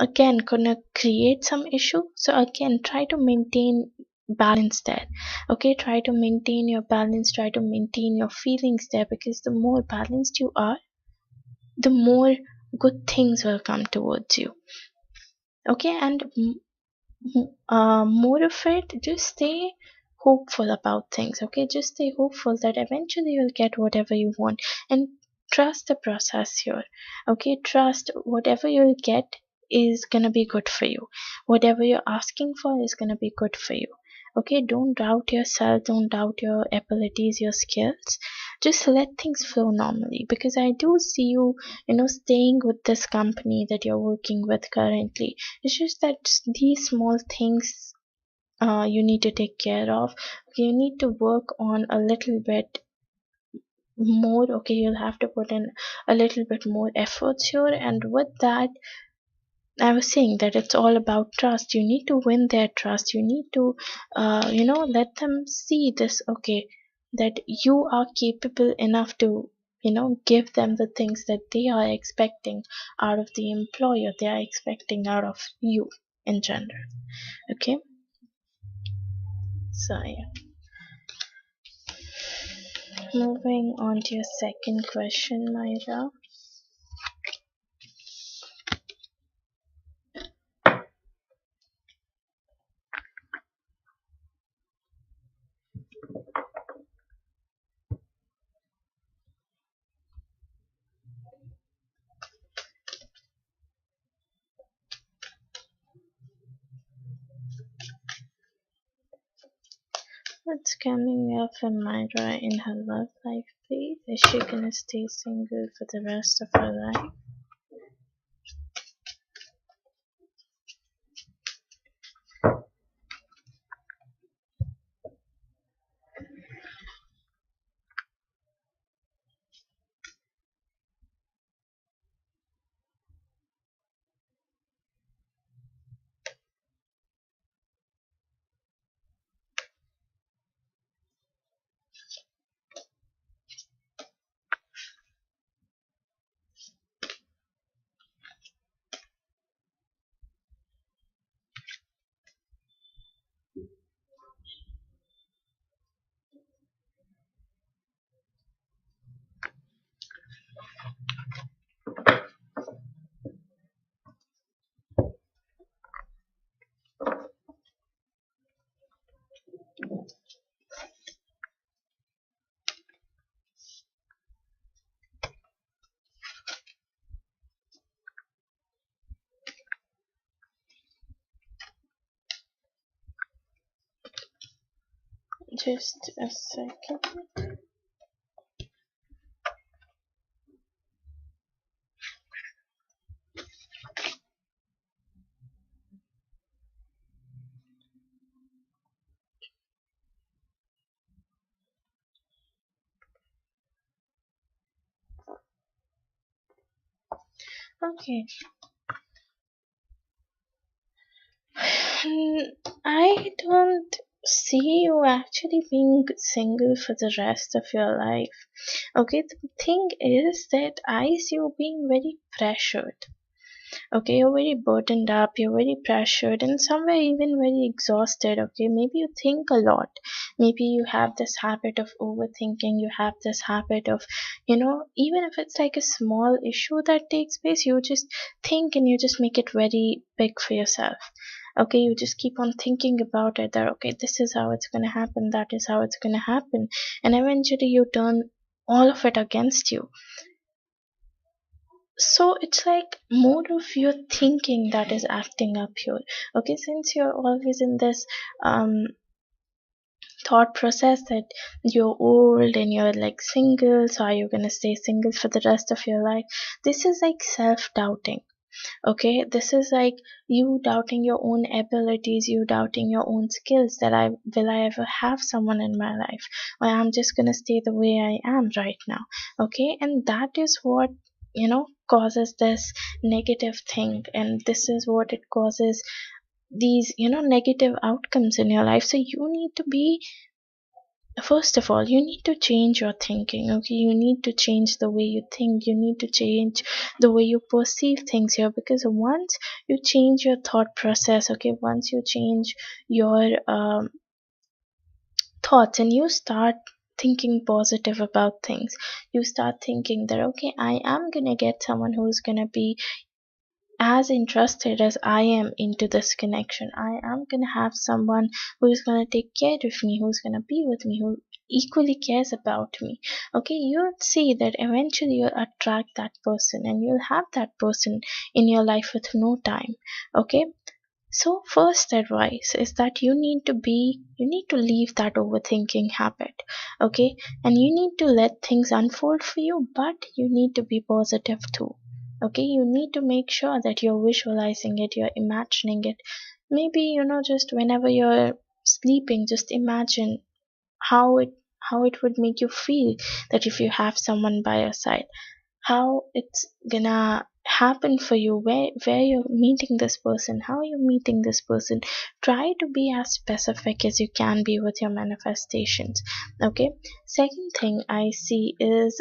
A: again gonna create some issue. So again, try to maintain balance there. Okay, try to maintain your balance, try to maintain your feelings there, because the more balanced you are, the more good things will come towards you. Okay, and more of it, just stay hopeful about things. Okay, just stay hopeful that eventually you'll get whatever you want, and trust the process here. Okay, trust whatever you'll get is gonna be good for you. Whatever you're asking for is gonna be good for you. Okay, don't doubt yourself, don't doubt your abilities, your skills. Just let things flow normally, because I do see you, staying with this company that you're working with currently. It's just that these small things you need to take care of. Okay, you need to work on a little bit more. Okay, you'll have to put in a little bit more efforts here, and with that, I was saying that it's all about trust. You need to win their trust. You need to, let them see this. Okay, that you are capable enough to, give them the things that they are expecting out of the employer. They are expecting out of you in general. Okay, so yeah. Moving on to your second question, Myra. What's coming up for Myra in her love life, please? Is she gonna stay single for the rest of her life? Just a second. Okay. I don't see you actually being single for the rest of your life. Okay, the thing is that I see you being very pressured. Okay, you're very burdened up, you're very pressured, and somewhere even very exhausted. Okay, maybe you think a lot. Maybe you have this habit of overthinking, you have this habit of, even if it's like a small issue that takes place, you just think and you just make it very big for yourself. Okay, you just keep on thinking about it, that okay, this is how it's gonna happen, that is how it's gonna happen, and eventually you turn all of it against you. So it's like more of your thinking that is acting up here. Okay, since you're always in this um thought process that you're old and you're like single, so are you gonna stay single for the rest of your life? This is like self-doubting. Okay, this is like you doubting your own abilities, you doubting your own skills, that I will I ever have someone in my life, or I'm just gonna stay the way I am right now. Okay, and that is what, causes this negative thing, and this is what it causes, these negative outcomes in your life. So you need to be, first of all, you need to change your thinking. Okay, you need to change the way you think, you need to change the way you perceive things here, because once you change your thought process, okay, once you change your thoughts and you start thinking positive about things, you start thinking that okay, I am gonna get someone who's gonna be as interested as I am into this connection. I am gonna have someone who's gonna take care of me, who's gonna be with me, who equally cares about me. Okay, you'll see that eventually you'll attract that person and you'll have that person in your life with no time. Okay, so first advice is that you need to leave that overthinking habit. Okay, and you need to let things unfold for you, but you need to be positive too. Okay, you need to make sure that you're visualizing it, you're imagining it. Maybe, just whenever you're sleeping, just imagine how it would make you feel, that if you have someone by your side, how it's gonna happen for you, where you're meeting this person, how you're meeting this person. Try to be as specific as you can be with your manifestations. Okay, second thing I see is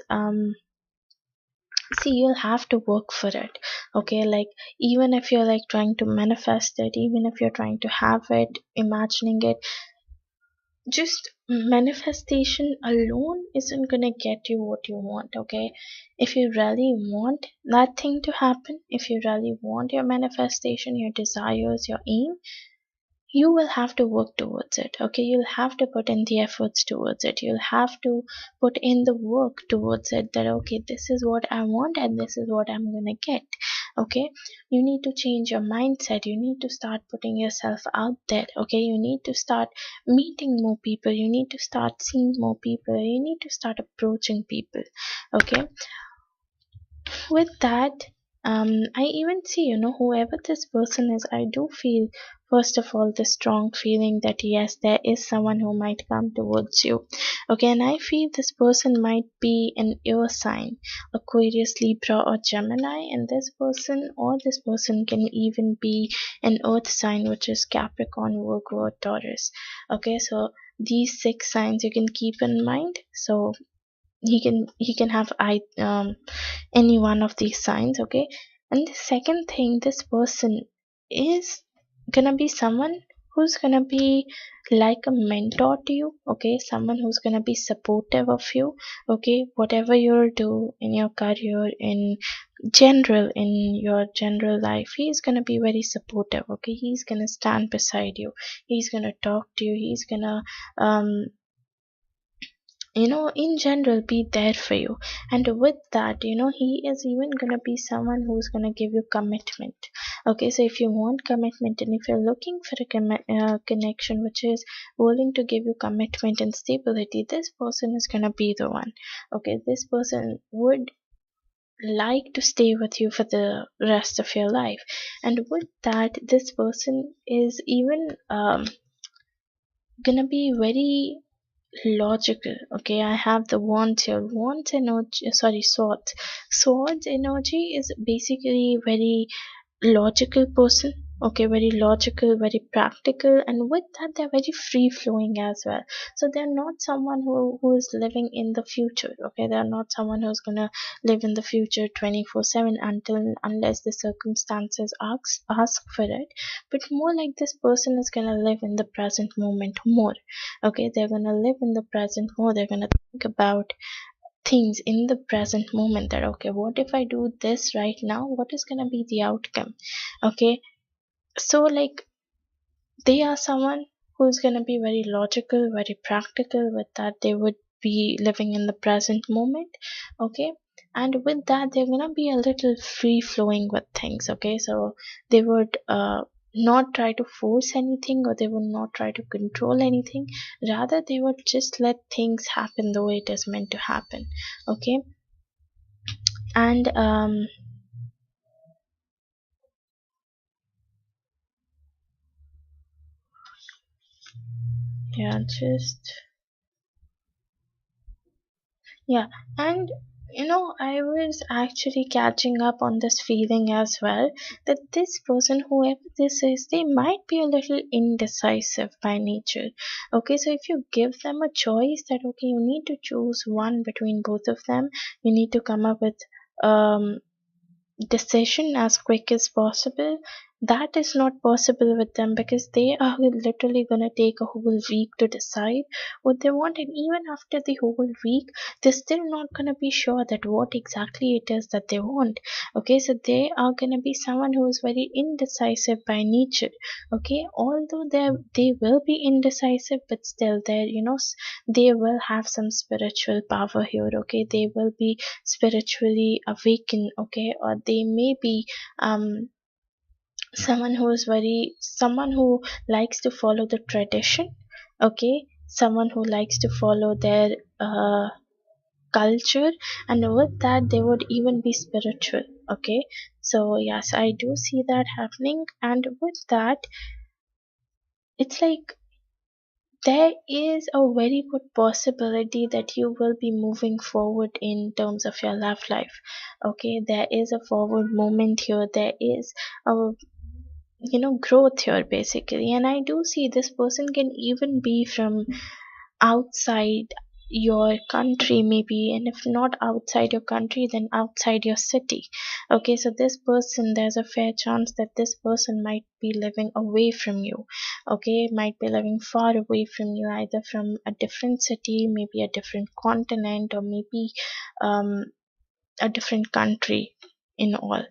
A: see, you'll have to work for it. Okay, like even if you're like trying to manifest it, even if you're trying to have it, imagining it, just manifestation alone isn't gonna get you what you want. Okay, if you really want that thing to happen, if you really want your manifestation, your desires, your aim, you will have to work towards it. Okay, you'll have to put in the efforts towards it, you'll have to put in the work towards it, that okay, this is what I want and this is what I'm gonna get. Okay, you need to change your mindset, you need to start putting yourself out there. Okay, you need to start meeting more people, you need to start seeing more people, you need to start approaching people. Okay, with that, I even see, whoever this person is, I do feel, first of all, the strong feeling that yes, there is someone who might come towards you. Okay, and I feel this person might be an air sign, Aquarius, Libra, or Gemini, and this person can even be an earth sign, which is Capricorn, Virgo, or Taurus. Okay, so these six signs you can keep in mind. So he can have any one of these signs. Okay, and the second thing, this person is gonna be someone who's gonna be like a mentor to you. Okay, someone who's gonna be supportive of you. Okay, whatever you do in your career, in general, in your general life, he's gonna be very supportive. Okay, he's gonna stand beside you, he's gonna talk to you, he's gonna um in general be there for you. And with that, he is even gonna be someone who's gonna give you commitment. Okay, so if you want commitment and if you're looking for a connection which is willing to give you commitment and stability, this person is gonna be the one. Okay, this person would like to stay with you for the rest of your life. And with that, this person is even gonna be very logical. Okay, I have the wands here. Wands energy, sorry, swords. Swords energy is basically very logical person. Okay, very logical, very practical, and with that they're very free flowing as well. So they're not someone who is living in the future. Okay, they're not someone who's gonna live in the future 24/7 unless the circumstances ask for it. But more like this person is gonna live in the present moment more. Okay, they're gonna live in the present more, they're gonna think about things in the present moment, that okay, what if I do this right now, what is going to be the outcome. Okay, so like they are someone who's going to be very logical, very practical. With that, they would be living in the present moment. Okay, and with that they're going to be a little free flowing with things. Okay, so they would not try to force anything, or they would not try to control anything. Rather, they would just let things happen the way it is meant to happen. Okay. And yeah, just yeah. And I was actually catching up on this feeling as well, that this person, whoever this is, they might be a little indecisive by nature. Okay, so if you give them a choice that, okay, you need to choose one between both of them, you need to come up with um decision as quick as possible. That is not possible with them, because they are literally gonna take a whole week to decide what they want, and even after the whole week, they're still not gonna be sure that what exactly it is that they want. Okay, so they are gonna be someone who is very indecisive by nature. Okay, although they will be indecisive, but still they will have some spiritual power here. Okay, they will be spiritually awakened. Okay, or they may be um someone who likes to follow the tradition. Okay, someone who likes to follow their culture, and with that they would even be spiritual. Okay, so yes, I do see that happening. And with that, it's like there is a very good possibility that you will be moving forward in terms of your love life. Okay, there is a forward movement here, there is a growth here basically. And I do see this person can even be from outside your country maybe, and if not outside your country, then outside your city. Okay, so this person, there's a fair chance that this person might be living away from you. Okay, might be living far away from you, either from a different city, maybe a different continent, or maybe um, a different country in all.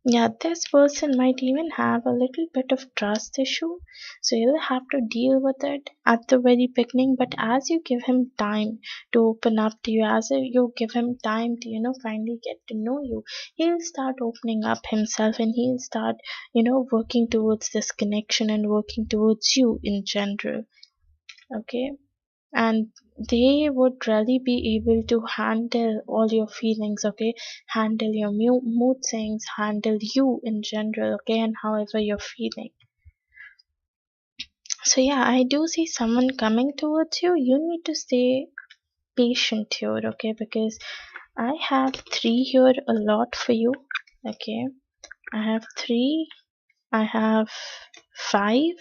A: Yeah, this person might even have a little bit of trust issue, so you'll have to deal with it at the very beginning. But as you give him time to open up to you, as you give him time to, finally get to know you, he'll start opening up himself, and he'll start, working towards this connection and working towards you in general. Okay, and they would really be able to handle all your feelings. Okay, handle your mood swings, handle you in general. Okay, and however you're feeling. So yeah, I do see someone coming towards you. You need to stay patient here. Okay, because I have three here a lot for you. Okay, I have three, I have five.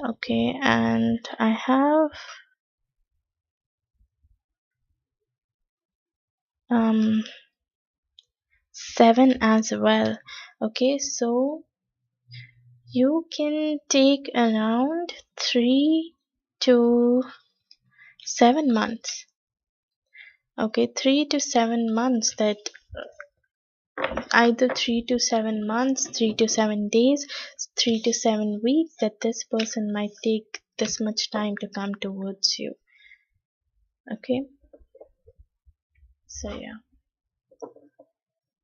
A: Okay, and I have um seven as well. Okay, so you can take around 3 to 7 months. Okay, 3 to 7 months, that either 3 to 7 months, 3 to 7 days, 3 to 7 weeks, that this person might take this much time to come towards you. Okay, so yeah.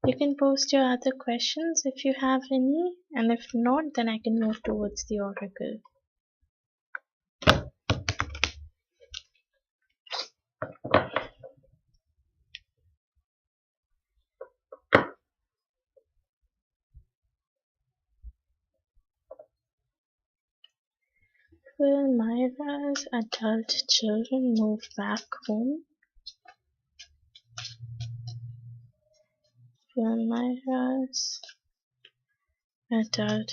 A: You can post your other questions if you have any, and if not, then I can move towards the oracle. Will Myra's adult children move back home? Will Myra's adult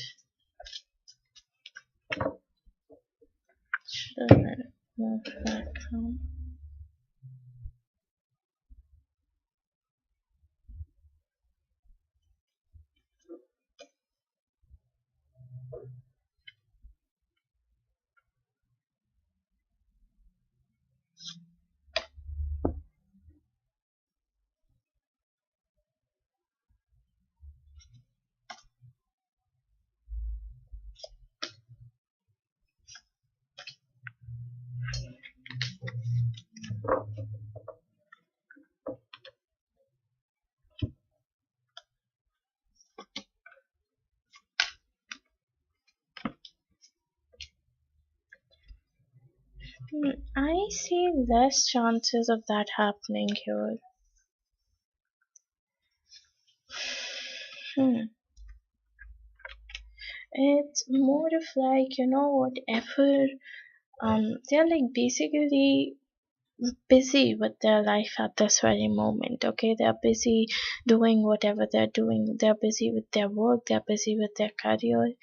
A: children move back home? I see less chances of that happening here. Hmm. It's more of like, whatever, they're like basically busy with their life at this very moment. Okay, they're busy doing whatever they're doing. They're busy with their work, they're busy with their career.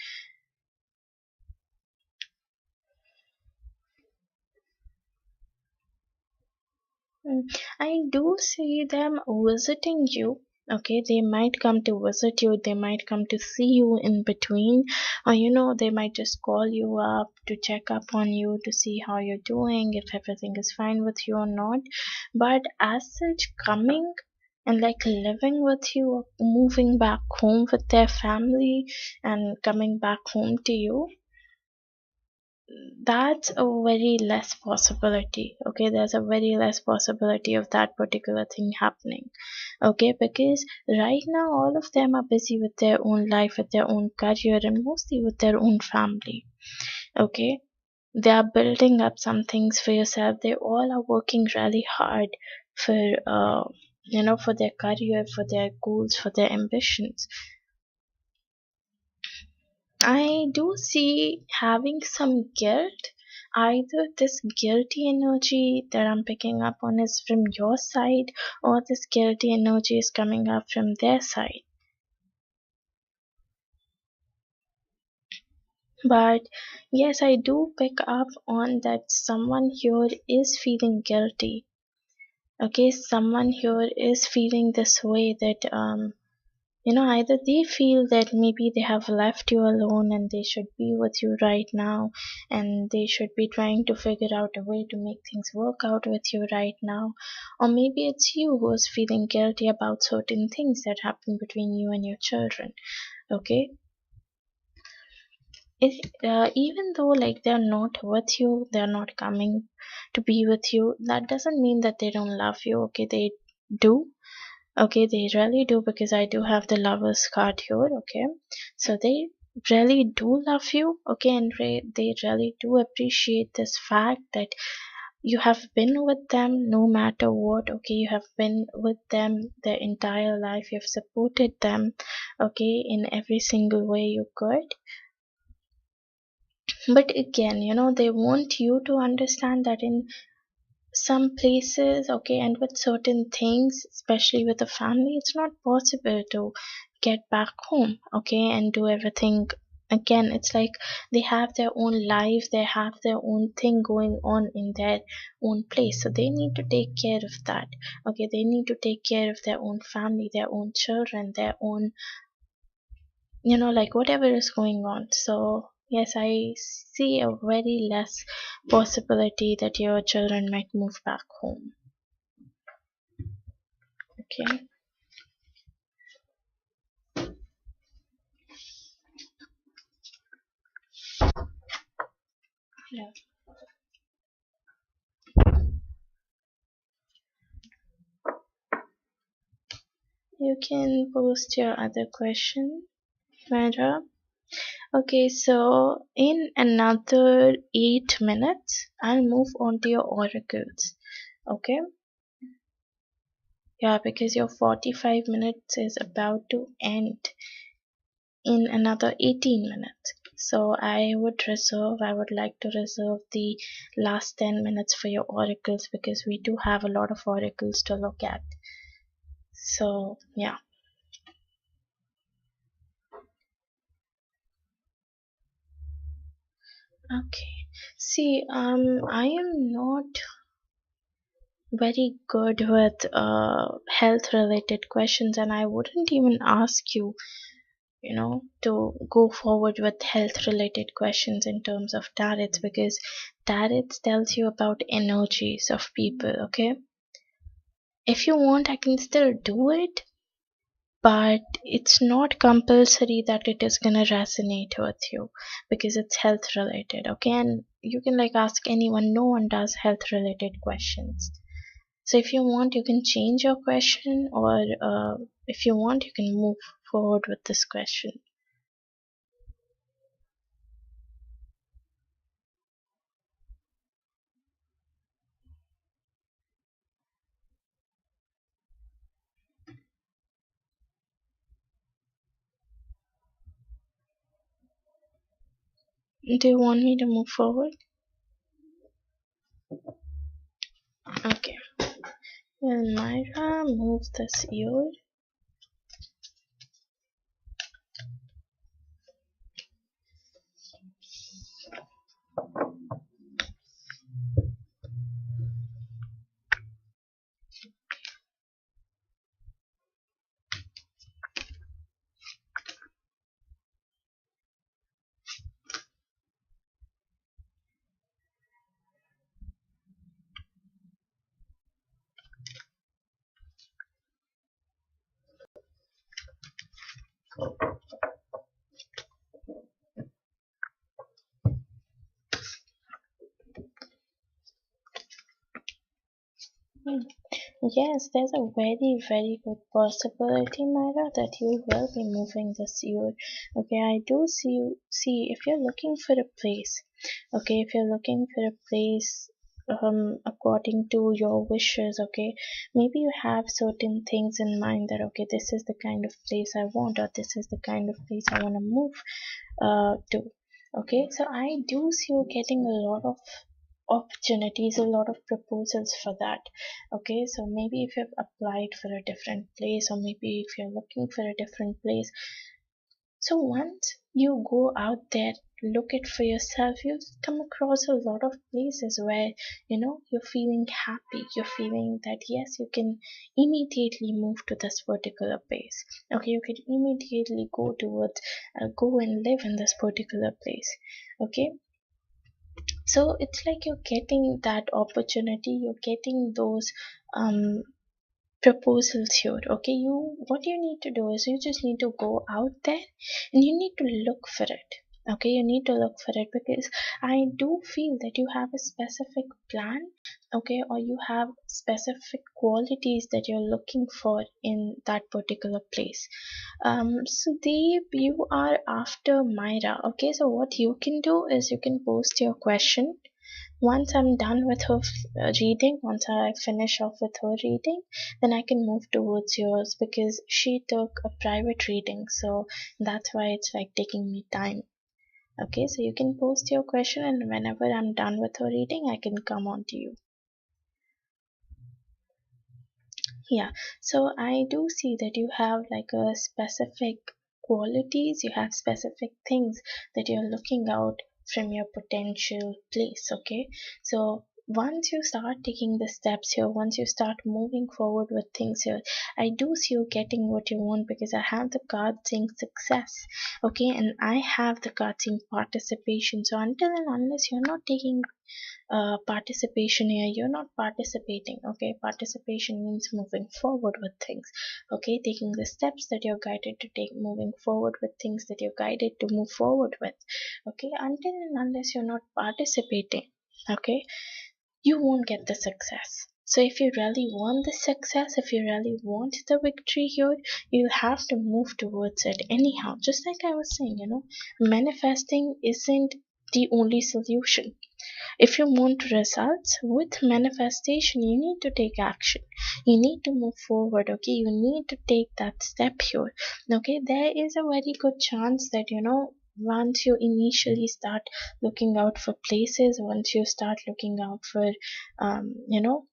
A: Mm, I do see them visiting you. Okay, they might come to visit you, they might come to see you in between, or they might just call you up to check up on you to see how you're doing, if everything is fine with you or not. But as such, coming and like living with you, or moving back home with their family and coming back home to you, that's a very less possibility. Okay, there's a very less possibility of that particular thing happening. Okay, because right now all of them are busy with their own life, with their own career, and mostly with their own family. Okay, they are building up some things for yourself. They all are working really hard for for their career, for their goals, for their ambitions. I do see having some guilt. Either this guilty energy that I'm picking up on is from your side, or this guilty energy is coming up from their side. But yes, I do pick up on that someone here is feeling guilty. Okay, someone here is feeling this way that either they feel that maybe they have left you alone and they should be with you right now, and they should be trying to figure out a way to make things work out with you right now. Or maybe it's you who's feeling guilty about certain things that happen between you and your children. Okay, even though like they're not with you, they're not coming to be with you, that doesn't mean that they don't love you. Okay, they do. Okay, they really do, because I do have the lovers card here. Okay, so they really do love you. Okay, and they really do appreciate this fact that you have been with them no matter what. Okay, you have been with them their entire life. You've supported them, okay, in every single way you could. But again, they want you to understand that in some places, okay, and with certain things, especially with a family, it's not possible to get back home, okay, and do everything again. It's like they have their own life, they have their own thing going on in their own place, so they need to take care of that. Okay, they need to take care of their own family, their own children, their own, like whatever is going on. So yes, I see a very less possibility that your children might move back home. Okay. Yeah. You can post your other question, Mara. Okay, so in another 8 minutes, I'll move on to your oracles. Okay? Yeah, because your 45 minutes is about to end in another 18 minutes. So I would like to reserve the last 10 minutes for your oracles, because we do have a lot of oracles to look at. So, yeah. Okay. See, I am not very good with health related questions, and I wouldn't even ask you, to go forward with health related questions in terms of tarots, because tarots tells you about energies of people. Okay, if you want, I can still do it, but it's not compulsory that it is gonna resonate with you, because it's health related. Okay, and you can like ask anyone, no one does health related questions. So if you want, you can change your question, or if you want, you can move forward with this question. Do you want me to move forward? Okay. Well, Myra, move this here. Hmm. Yes, there's a very, very good possibility, Myra, that you will be moving this year. Okay, I do see if you're looking for a place. Okay, if you're looking for a place according to your wishes, okay, maybe you have certain things in mind that okay, this is the kind of place I want, or this is the kind of place I want to move to. Okay, so I do see you getting a lot of opportunities, a lot of proposals for that. Okay, so maybe if you've applied for a different place, or maybe if you're looking for a different place, so once you go out there, look it for yourself, you come across a lot of places where you're feeling happy, you're feeling that yes, you can immediately move to this particular place. Okay, you can immediately go towards go and live in this particular place. Okay, so it's like you're getting that opportunity, you're getting those um proposals here. Okay, you what you need to do is you just need to go out there and you need to look for it. Okay, you need to look for it because I do feel that you have a specific plan. Okay, or you have specific qualities that you're looking for in that particular place. Sudeep, you are after Myra. Okay, so what you can do is you can post your question. Once I'm done with her reading, once I finish off with her reading, then I can move towards yours because she took a private reading, so that's why it's like taking me time. Okay, so you can post your question, and whenever I'm done with her reading, I can come on to you. Yeah, so I do see that you have like a specific qualities, you have specific things that you're looking out from your potential place. Okay, so once you start taking the steps here, once you start moving forward with things here, I do see you getting what you want because I have the card saying success. Okay, and I have the card saying participation. So until and unless you're not taking participation here, you're not participating. Okay, participation means moving forward with things. Okay, taking the steps that you're guided to take, moving forward with things that you're guided to move forward with. Okay, until and unless you're not participating, okay, you won't get the success. So if you really want the success, if you really want the victory here, you'll have to move towards it anyhow. Just like I was saying, manifesting isn't the only solution. If you want results with manifestation, you need to take action. You need to move forward. Okay, you need to take that step here. Okay, there is a very good chance that once you initially start looking out for places, once you start looking out for um, you know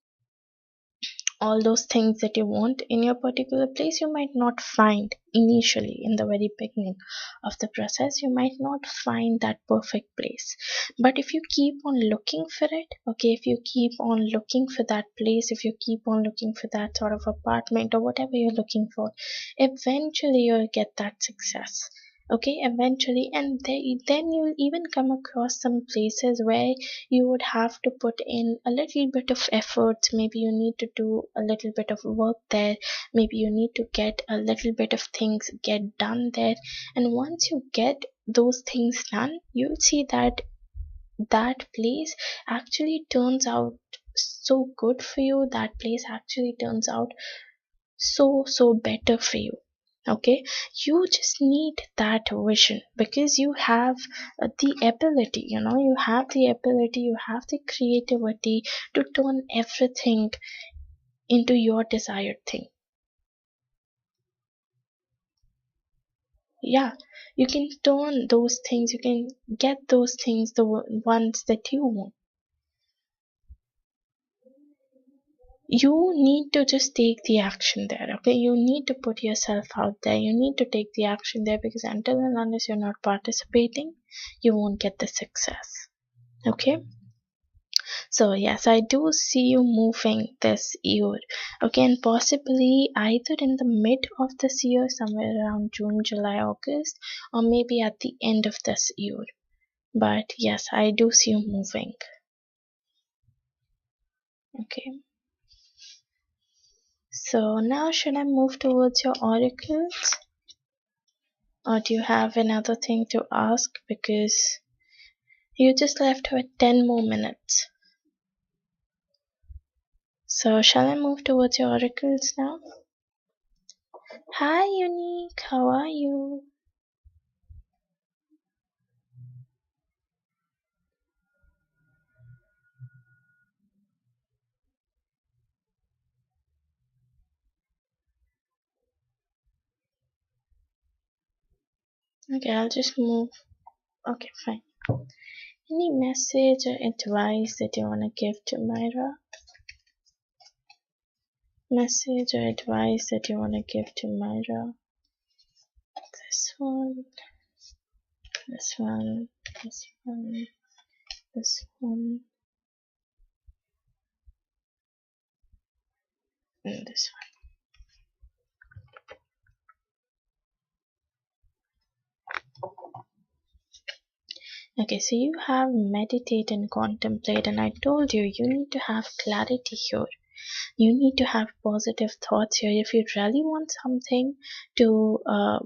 A: all those things that you want in your particular place, you might not find initially in the very beginning of the process, you might not find that perfect place. But if you keep on looking for it, okay, if you keep on looking for that place, if you keep on looking for that sort of apartment or whatever you're looking for, eventually you'll get that success. Okay, eventually, and then you'll even come across some places where you would have to put in a little bit of effort. Maybe you need to do a little bit of work there, maybe you need to get a little bit of things get done there, and once you get those things done, you'll see that that place actually turns out so good for you, that place actually turns out so better for you. Okay, you just need that vision because you have the ability, you have the ability, you have the creativity to turn everything into your desired thing. Yeah, you can turn those things, you can get those things, the ones that you want. You need to just take the action there, okay? You need to put yourself out there, you need to take the action there, because until and unless you're not participating, you won't get the success. Okay, so yes, I do see you moving this year. Okay, and possibly either in the mid of this year, somewhere around June, July, August, or maybe at the end of this year. But yes, I do see you moving. Okay, so now should I move towards your oracles? Or do you have another thing to ask? Because you just left with 10 more minutes. So, shall I move towards your oracles now? Hi, Unique. How are you? Okay, I'll just move. Okay, fine. Any message or advice that you want to give to Myra? Message or advice that you want to give to Myra? This one, this one, this one, this one, and this one. Okay, so you have meditate and contemplate, and I told you you need to have clarity here. You need to have positive thoughts here. If you really want something to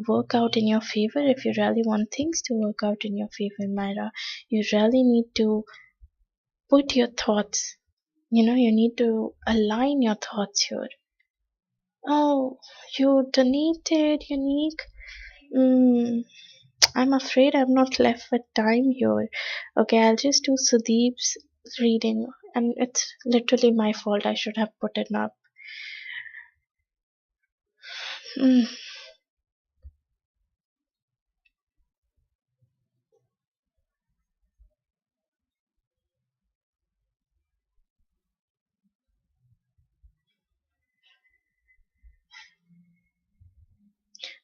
A: work out in your favor, if you really want things to work out in your favor, Myra, you really need to put your thoughts, you need to align your thoughts here. Oh, you donated, Unique. Mm, I'm afraid I'm not left with time here. Okay, I'll just do Sudeep's reading, and it's literally my fault. I should have put it up. Mm.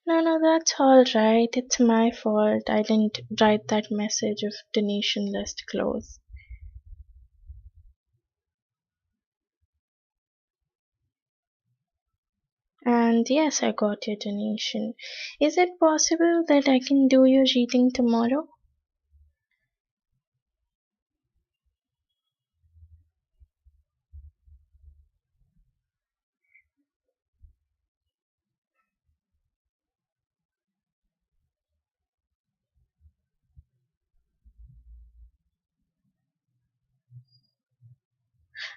A: No, no, that's all right. It's my fault. I didn't write that message of donation list close. And yes, I got your donation. Is it possible that I can do your reading tomorrow?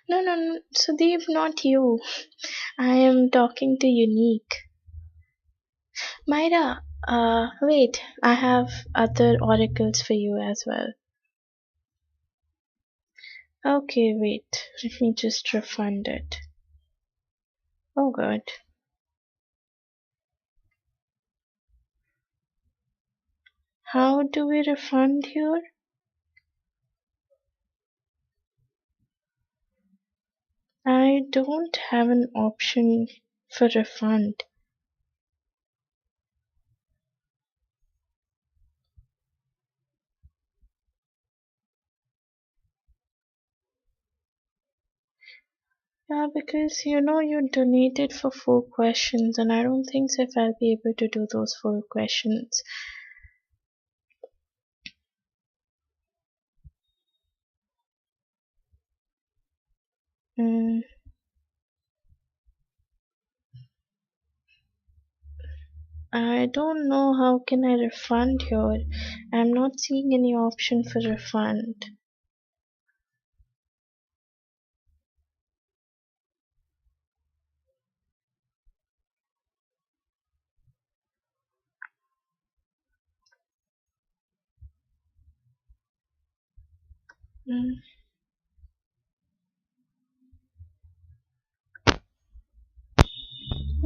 A: No, no, no, Sudeep, not you. I am talking to Unique. Myra, wait, I have other oracles for you as well. Okay, wait, let me just refund it. Oh, God. How do we refund here? I don't have an option for refund. Yeah, because you donated for 4 questions, and I don't think so if I'll be able to do those 4 questions. Mm, I don't know how can I refund here. I'm not seeing any option for refund. Mm,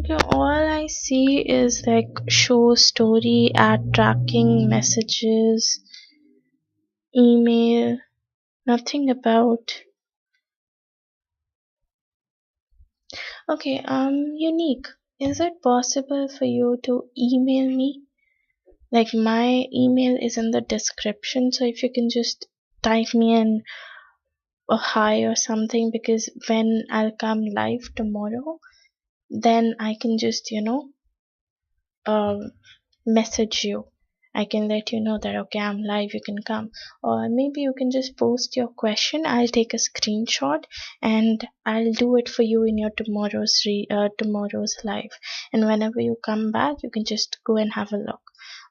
A: Yeah, all I see is like show story, ad tracking, messages, email, nothing about. Okay, unique. Is it possible for you to email me? Like my email is in the description, so if you can just type me in a hi or something, because when I'll come live tomorrow, then I can just, um, message you. I can let you know that okay, I'm live, you can come. Or maybe you can just post your question. I'll take a screenshot and I'll do it for you in your tomorrow's live. And whenever you come back, you can just go and have a look.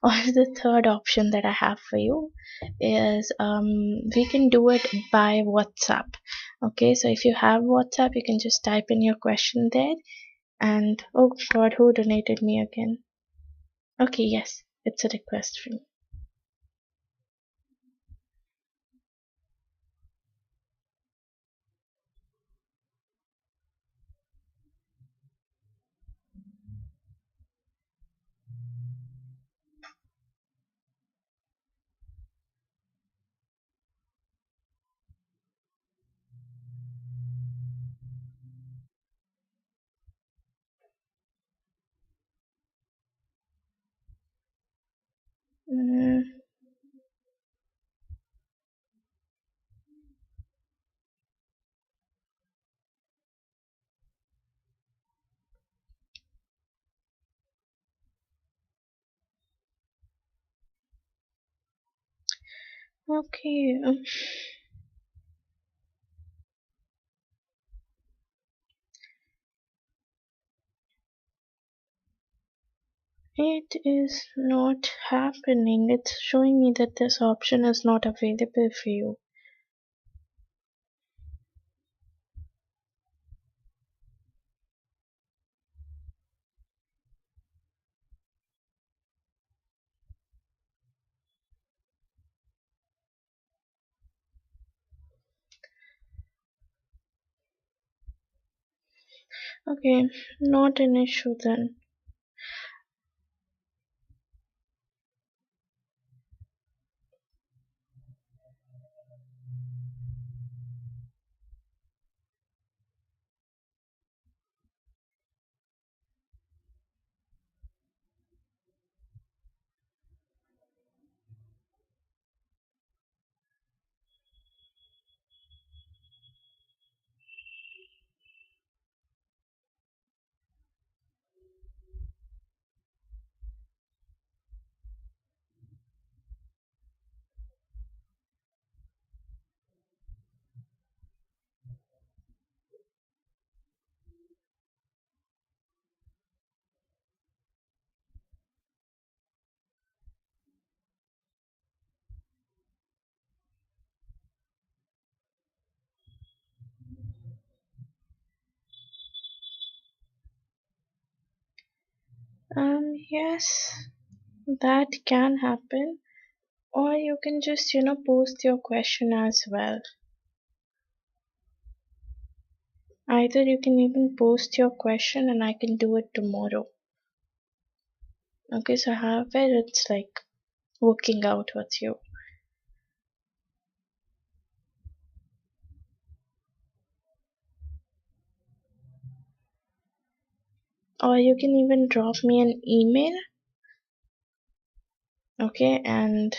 A: Or the third option that I have for you is we can do it by WhatsApp. Okay, so if you have WhatsApp, you can just type in your question there. And oh God, who donated me again? Okay, yes, it's a request for me. Mm, okay, it is not happening. It's showing me that this option is not available for you. Okay, not an issue then. Yes, that can happen. Or you can just, post your question as well. Either you can even post your question and I can do it tomorrow. Okay, so however it's like working out with you. Or you can even drop me an email. Okay, and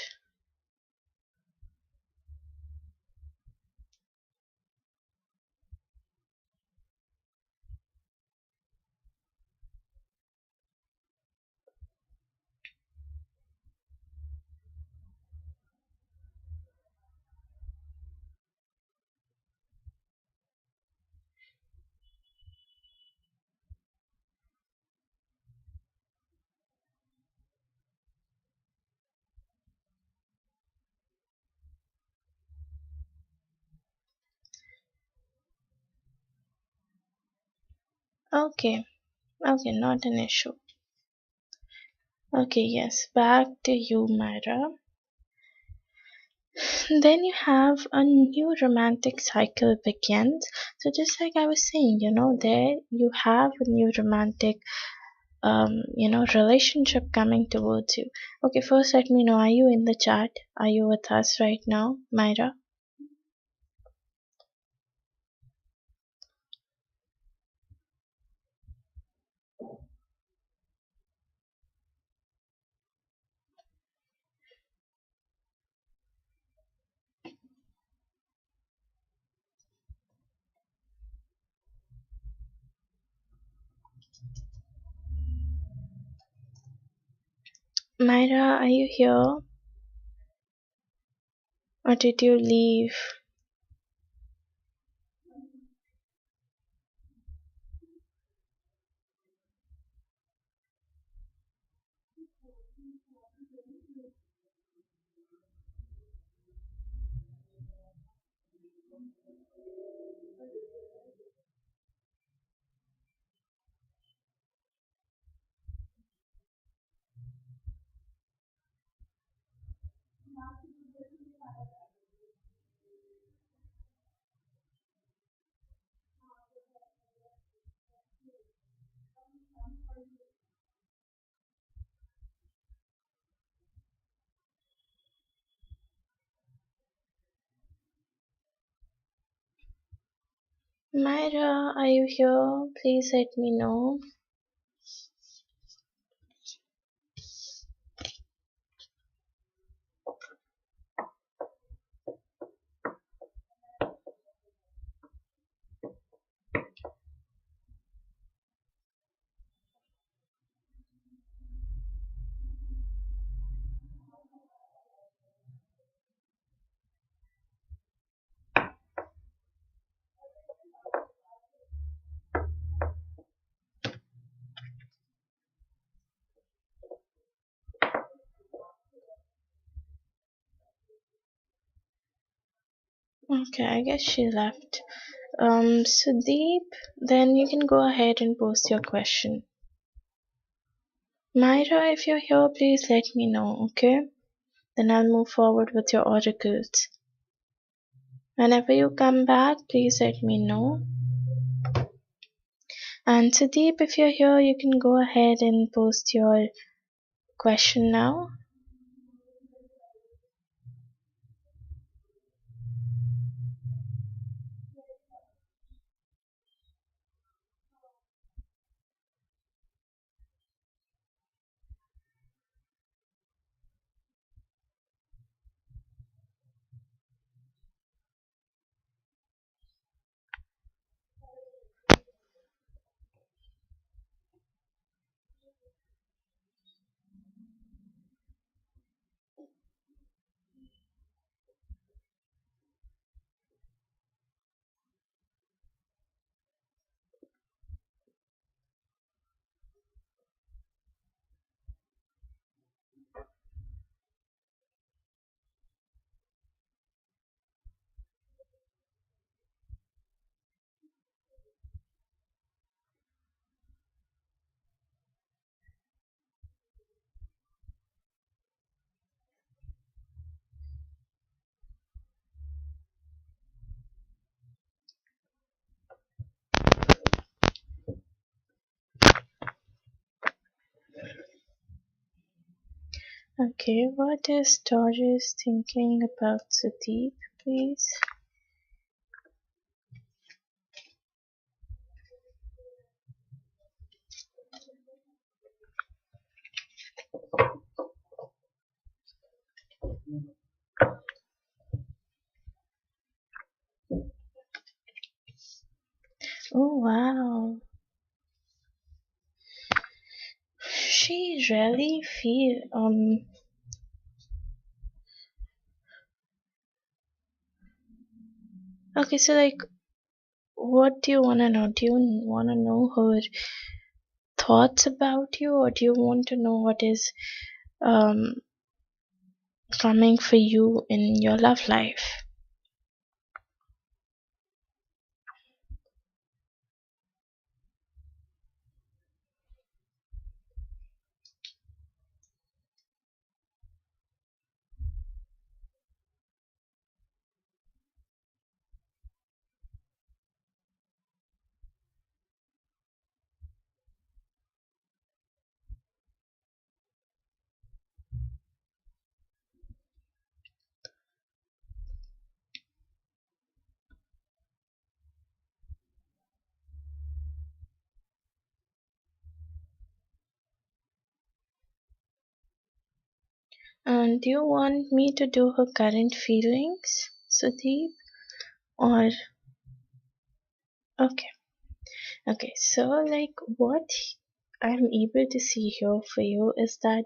A: okay, okay, not an issue. Okay, yes, back to you, Myra. Then you have a new romantic cycle begins. So just like I was saying, there you have a new romantic relationship coming towards you. Okay, first let me know, are you in the chat? Are you with us right now, Myra? Myra, are you here? Or did you leave? Myra, are you here? Please let me know. Okay, I guess she left. Sudeep, then you can go ahead and post your question. Myra, if you're here, please let me know, okay? Then I'll move forward with your oracles. Whenever you come back, please let me know. And Sudeep, if you're here, you can go ahead and post your question now. Okay, what is Taurus thinking about Sudeep, please? Oh wow. She really feel okay, so like what do you wanna know? Do you wanna know her thoughts about you, or do you want to know what is um coming for you in your love life? And do you want me to do her current feelings, Sudeep? Or okay, okay. So like what I'm able to see here for you is that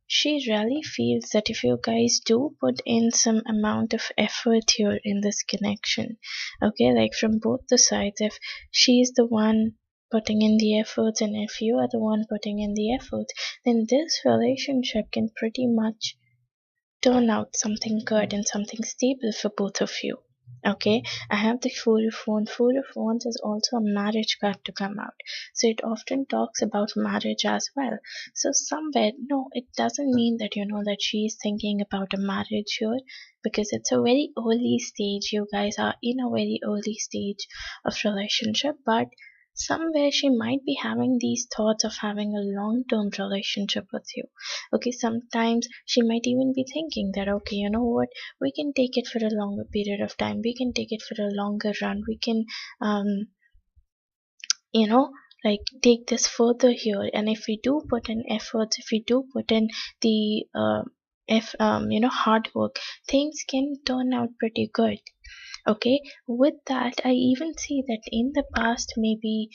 A: she really feels that if you guys do put in some amount of effort here in this connection, okay, like from both the sides, if she's the one putting in the efforts and if you are the one putting in the efforts, then this relationship can pretty much turn out something good and something stable for both of you. Okay, I have the Four of Wands. Four of Wands is also a marriage card to come out. So it often talks about marriage as well. So somewhere, no, it doesn't mean that that she's thinking about a marriage here because it's a very early stage. You guys are in a very early stage of relationship, but somewhere she might be having these thoughts of having a long term relationship with you. Okay, sometimes she might even be thinking that, okay, you know what, we can take it for a longer period of time, we can take it for a longer run, we can, um, you know, like take this further here. And if we do put in efforts, if we do put in the, if, hard work, things can turn out pretty good. Okay, with that, I even see that in the past, maybe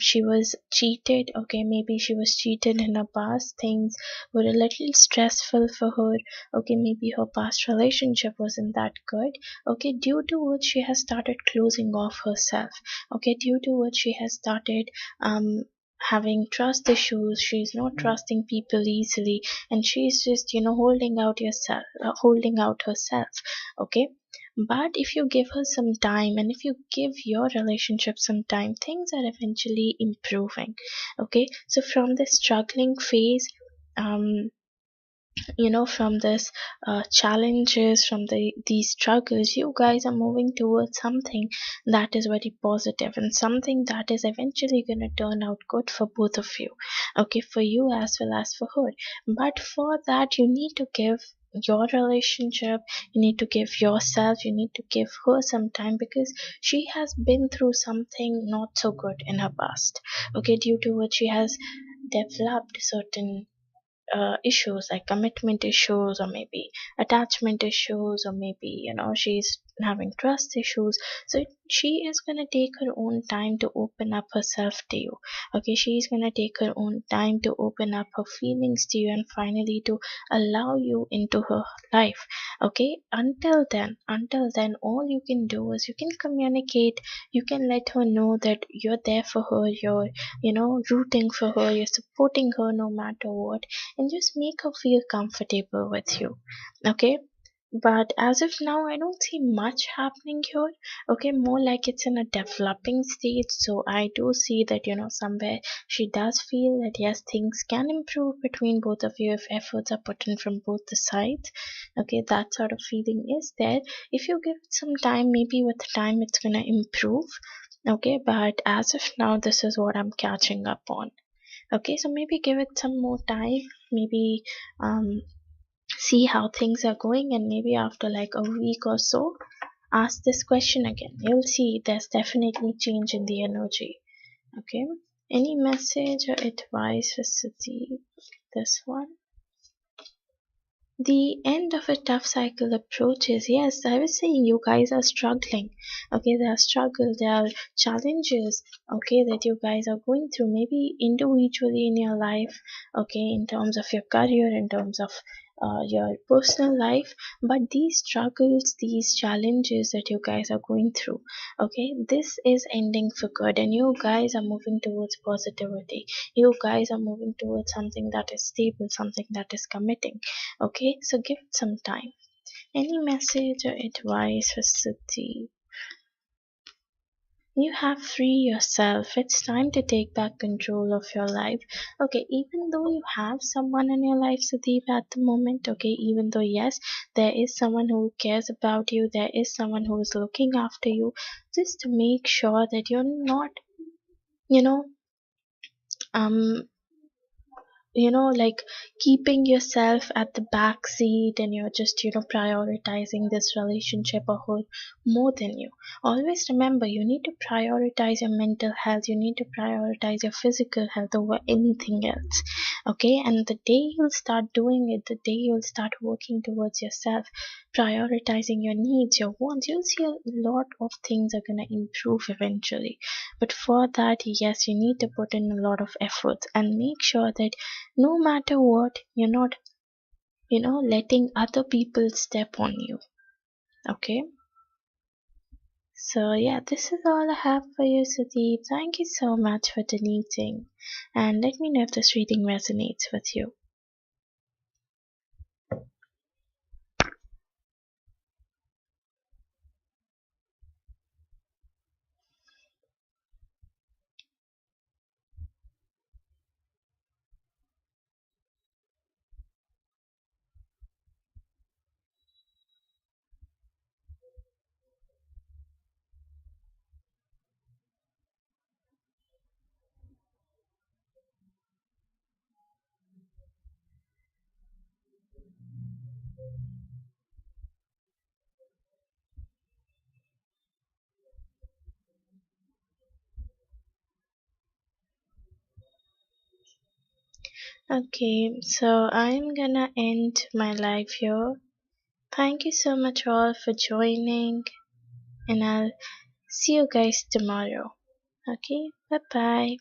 A: she was cheated. Okay, maybe she was cheated in the past. Things were a little stressful for her. Okay, maybe her past relationship wasn't that good. Okay, due to which she has started closing off herself. Okay, due to which she has started having trust issues. She's not trusting people easily, and she's just holding out herself. Okay, but if you give her some time and if you give your relationship some time, things are eventually improving. Okay, so from the struggling phase, um, from this challenges, from these struggles, you guys are moving towards something that is very positive and something that is eventually going to turn out good for both of you. Okay, for you as well as for her. But for that, you need to give your relationship, you need to give yourself, you need to give her some time because she has been through something not so good in her past. Okay, due to which she has developed certain issues like commitment issues or maybe attachment issues or maybe she's having trust issues. So she is going to take her own time to open up herself to you. Okay, she's going to take her own time to open up her feelings to you and finally to allow you into her life. Okay, until then all you can do is you can communicate, you can let her know that you're there for her, you're rooting for her, you're supporting her no matter what, and just make her feel comfortable with you. Okay, but as of now I don't see much happening here. Okay, more like it's in a developing stage. So I do see that somewhere she does feel that yes, things can improve between both of you if efforts are put in from both the sides. Okay, that sort of feeling is there. If you give it some time, maybe with time it's gonna improve. Okay, but as of now this is what I'm catching up on. Okay, so maybe give it some more time, maybe um see how things are going, and maybe after like a week or so ask this question again. You'll see there's definitely change in the energy. Okay, any message or advice for Sati? This one, the end of a tough cycle approaches. Yes, I was saying you guys are struggling. Okay, there are struggles, there are challenges, okay, that you guys are going through, maybe individually in your life, okay, in terms of your career, in terms of your personal life. But these struggles, these challenges that you guys are going through, okay, this is ending for good, and you guys are moving towards positivity. You guys are moving towards something that is stable, something that is committing. Okay, so give it some time. Any message or advice for Suti? You have free yourself. It's time to take back control of your life. Okay, even though you have someone in your life, Sudeep, at the moment, okay, even though, yes, there is someone who cares about you, there is someone who is looking after you, just to make sure that you're not, you know, um, like keeping yourself at the back seat, and you're just prioritizing this relationship or whole more than you. Always remember, you need to prioritize your mental health, you need to prioritize your physical health over anything else. Okay, and the day you'll start doing it, the day you'll start working towards yourself, prioritizing your needs, your wants, you'll see a lot of things are going to improve eventually. But for that, yes, you need to put in a lot of effort and make sure that no matter what, you're not, letting other people step on you. Okay. So yeah, this is all I have for you, Sudeep. Thank you so much for donating. And let me know if this reading resonates with you. Okay, so I'm gonna end my live here. Thank you so much all for joining, and I'll see you guys tomorrow. Okay, bye bye.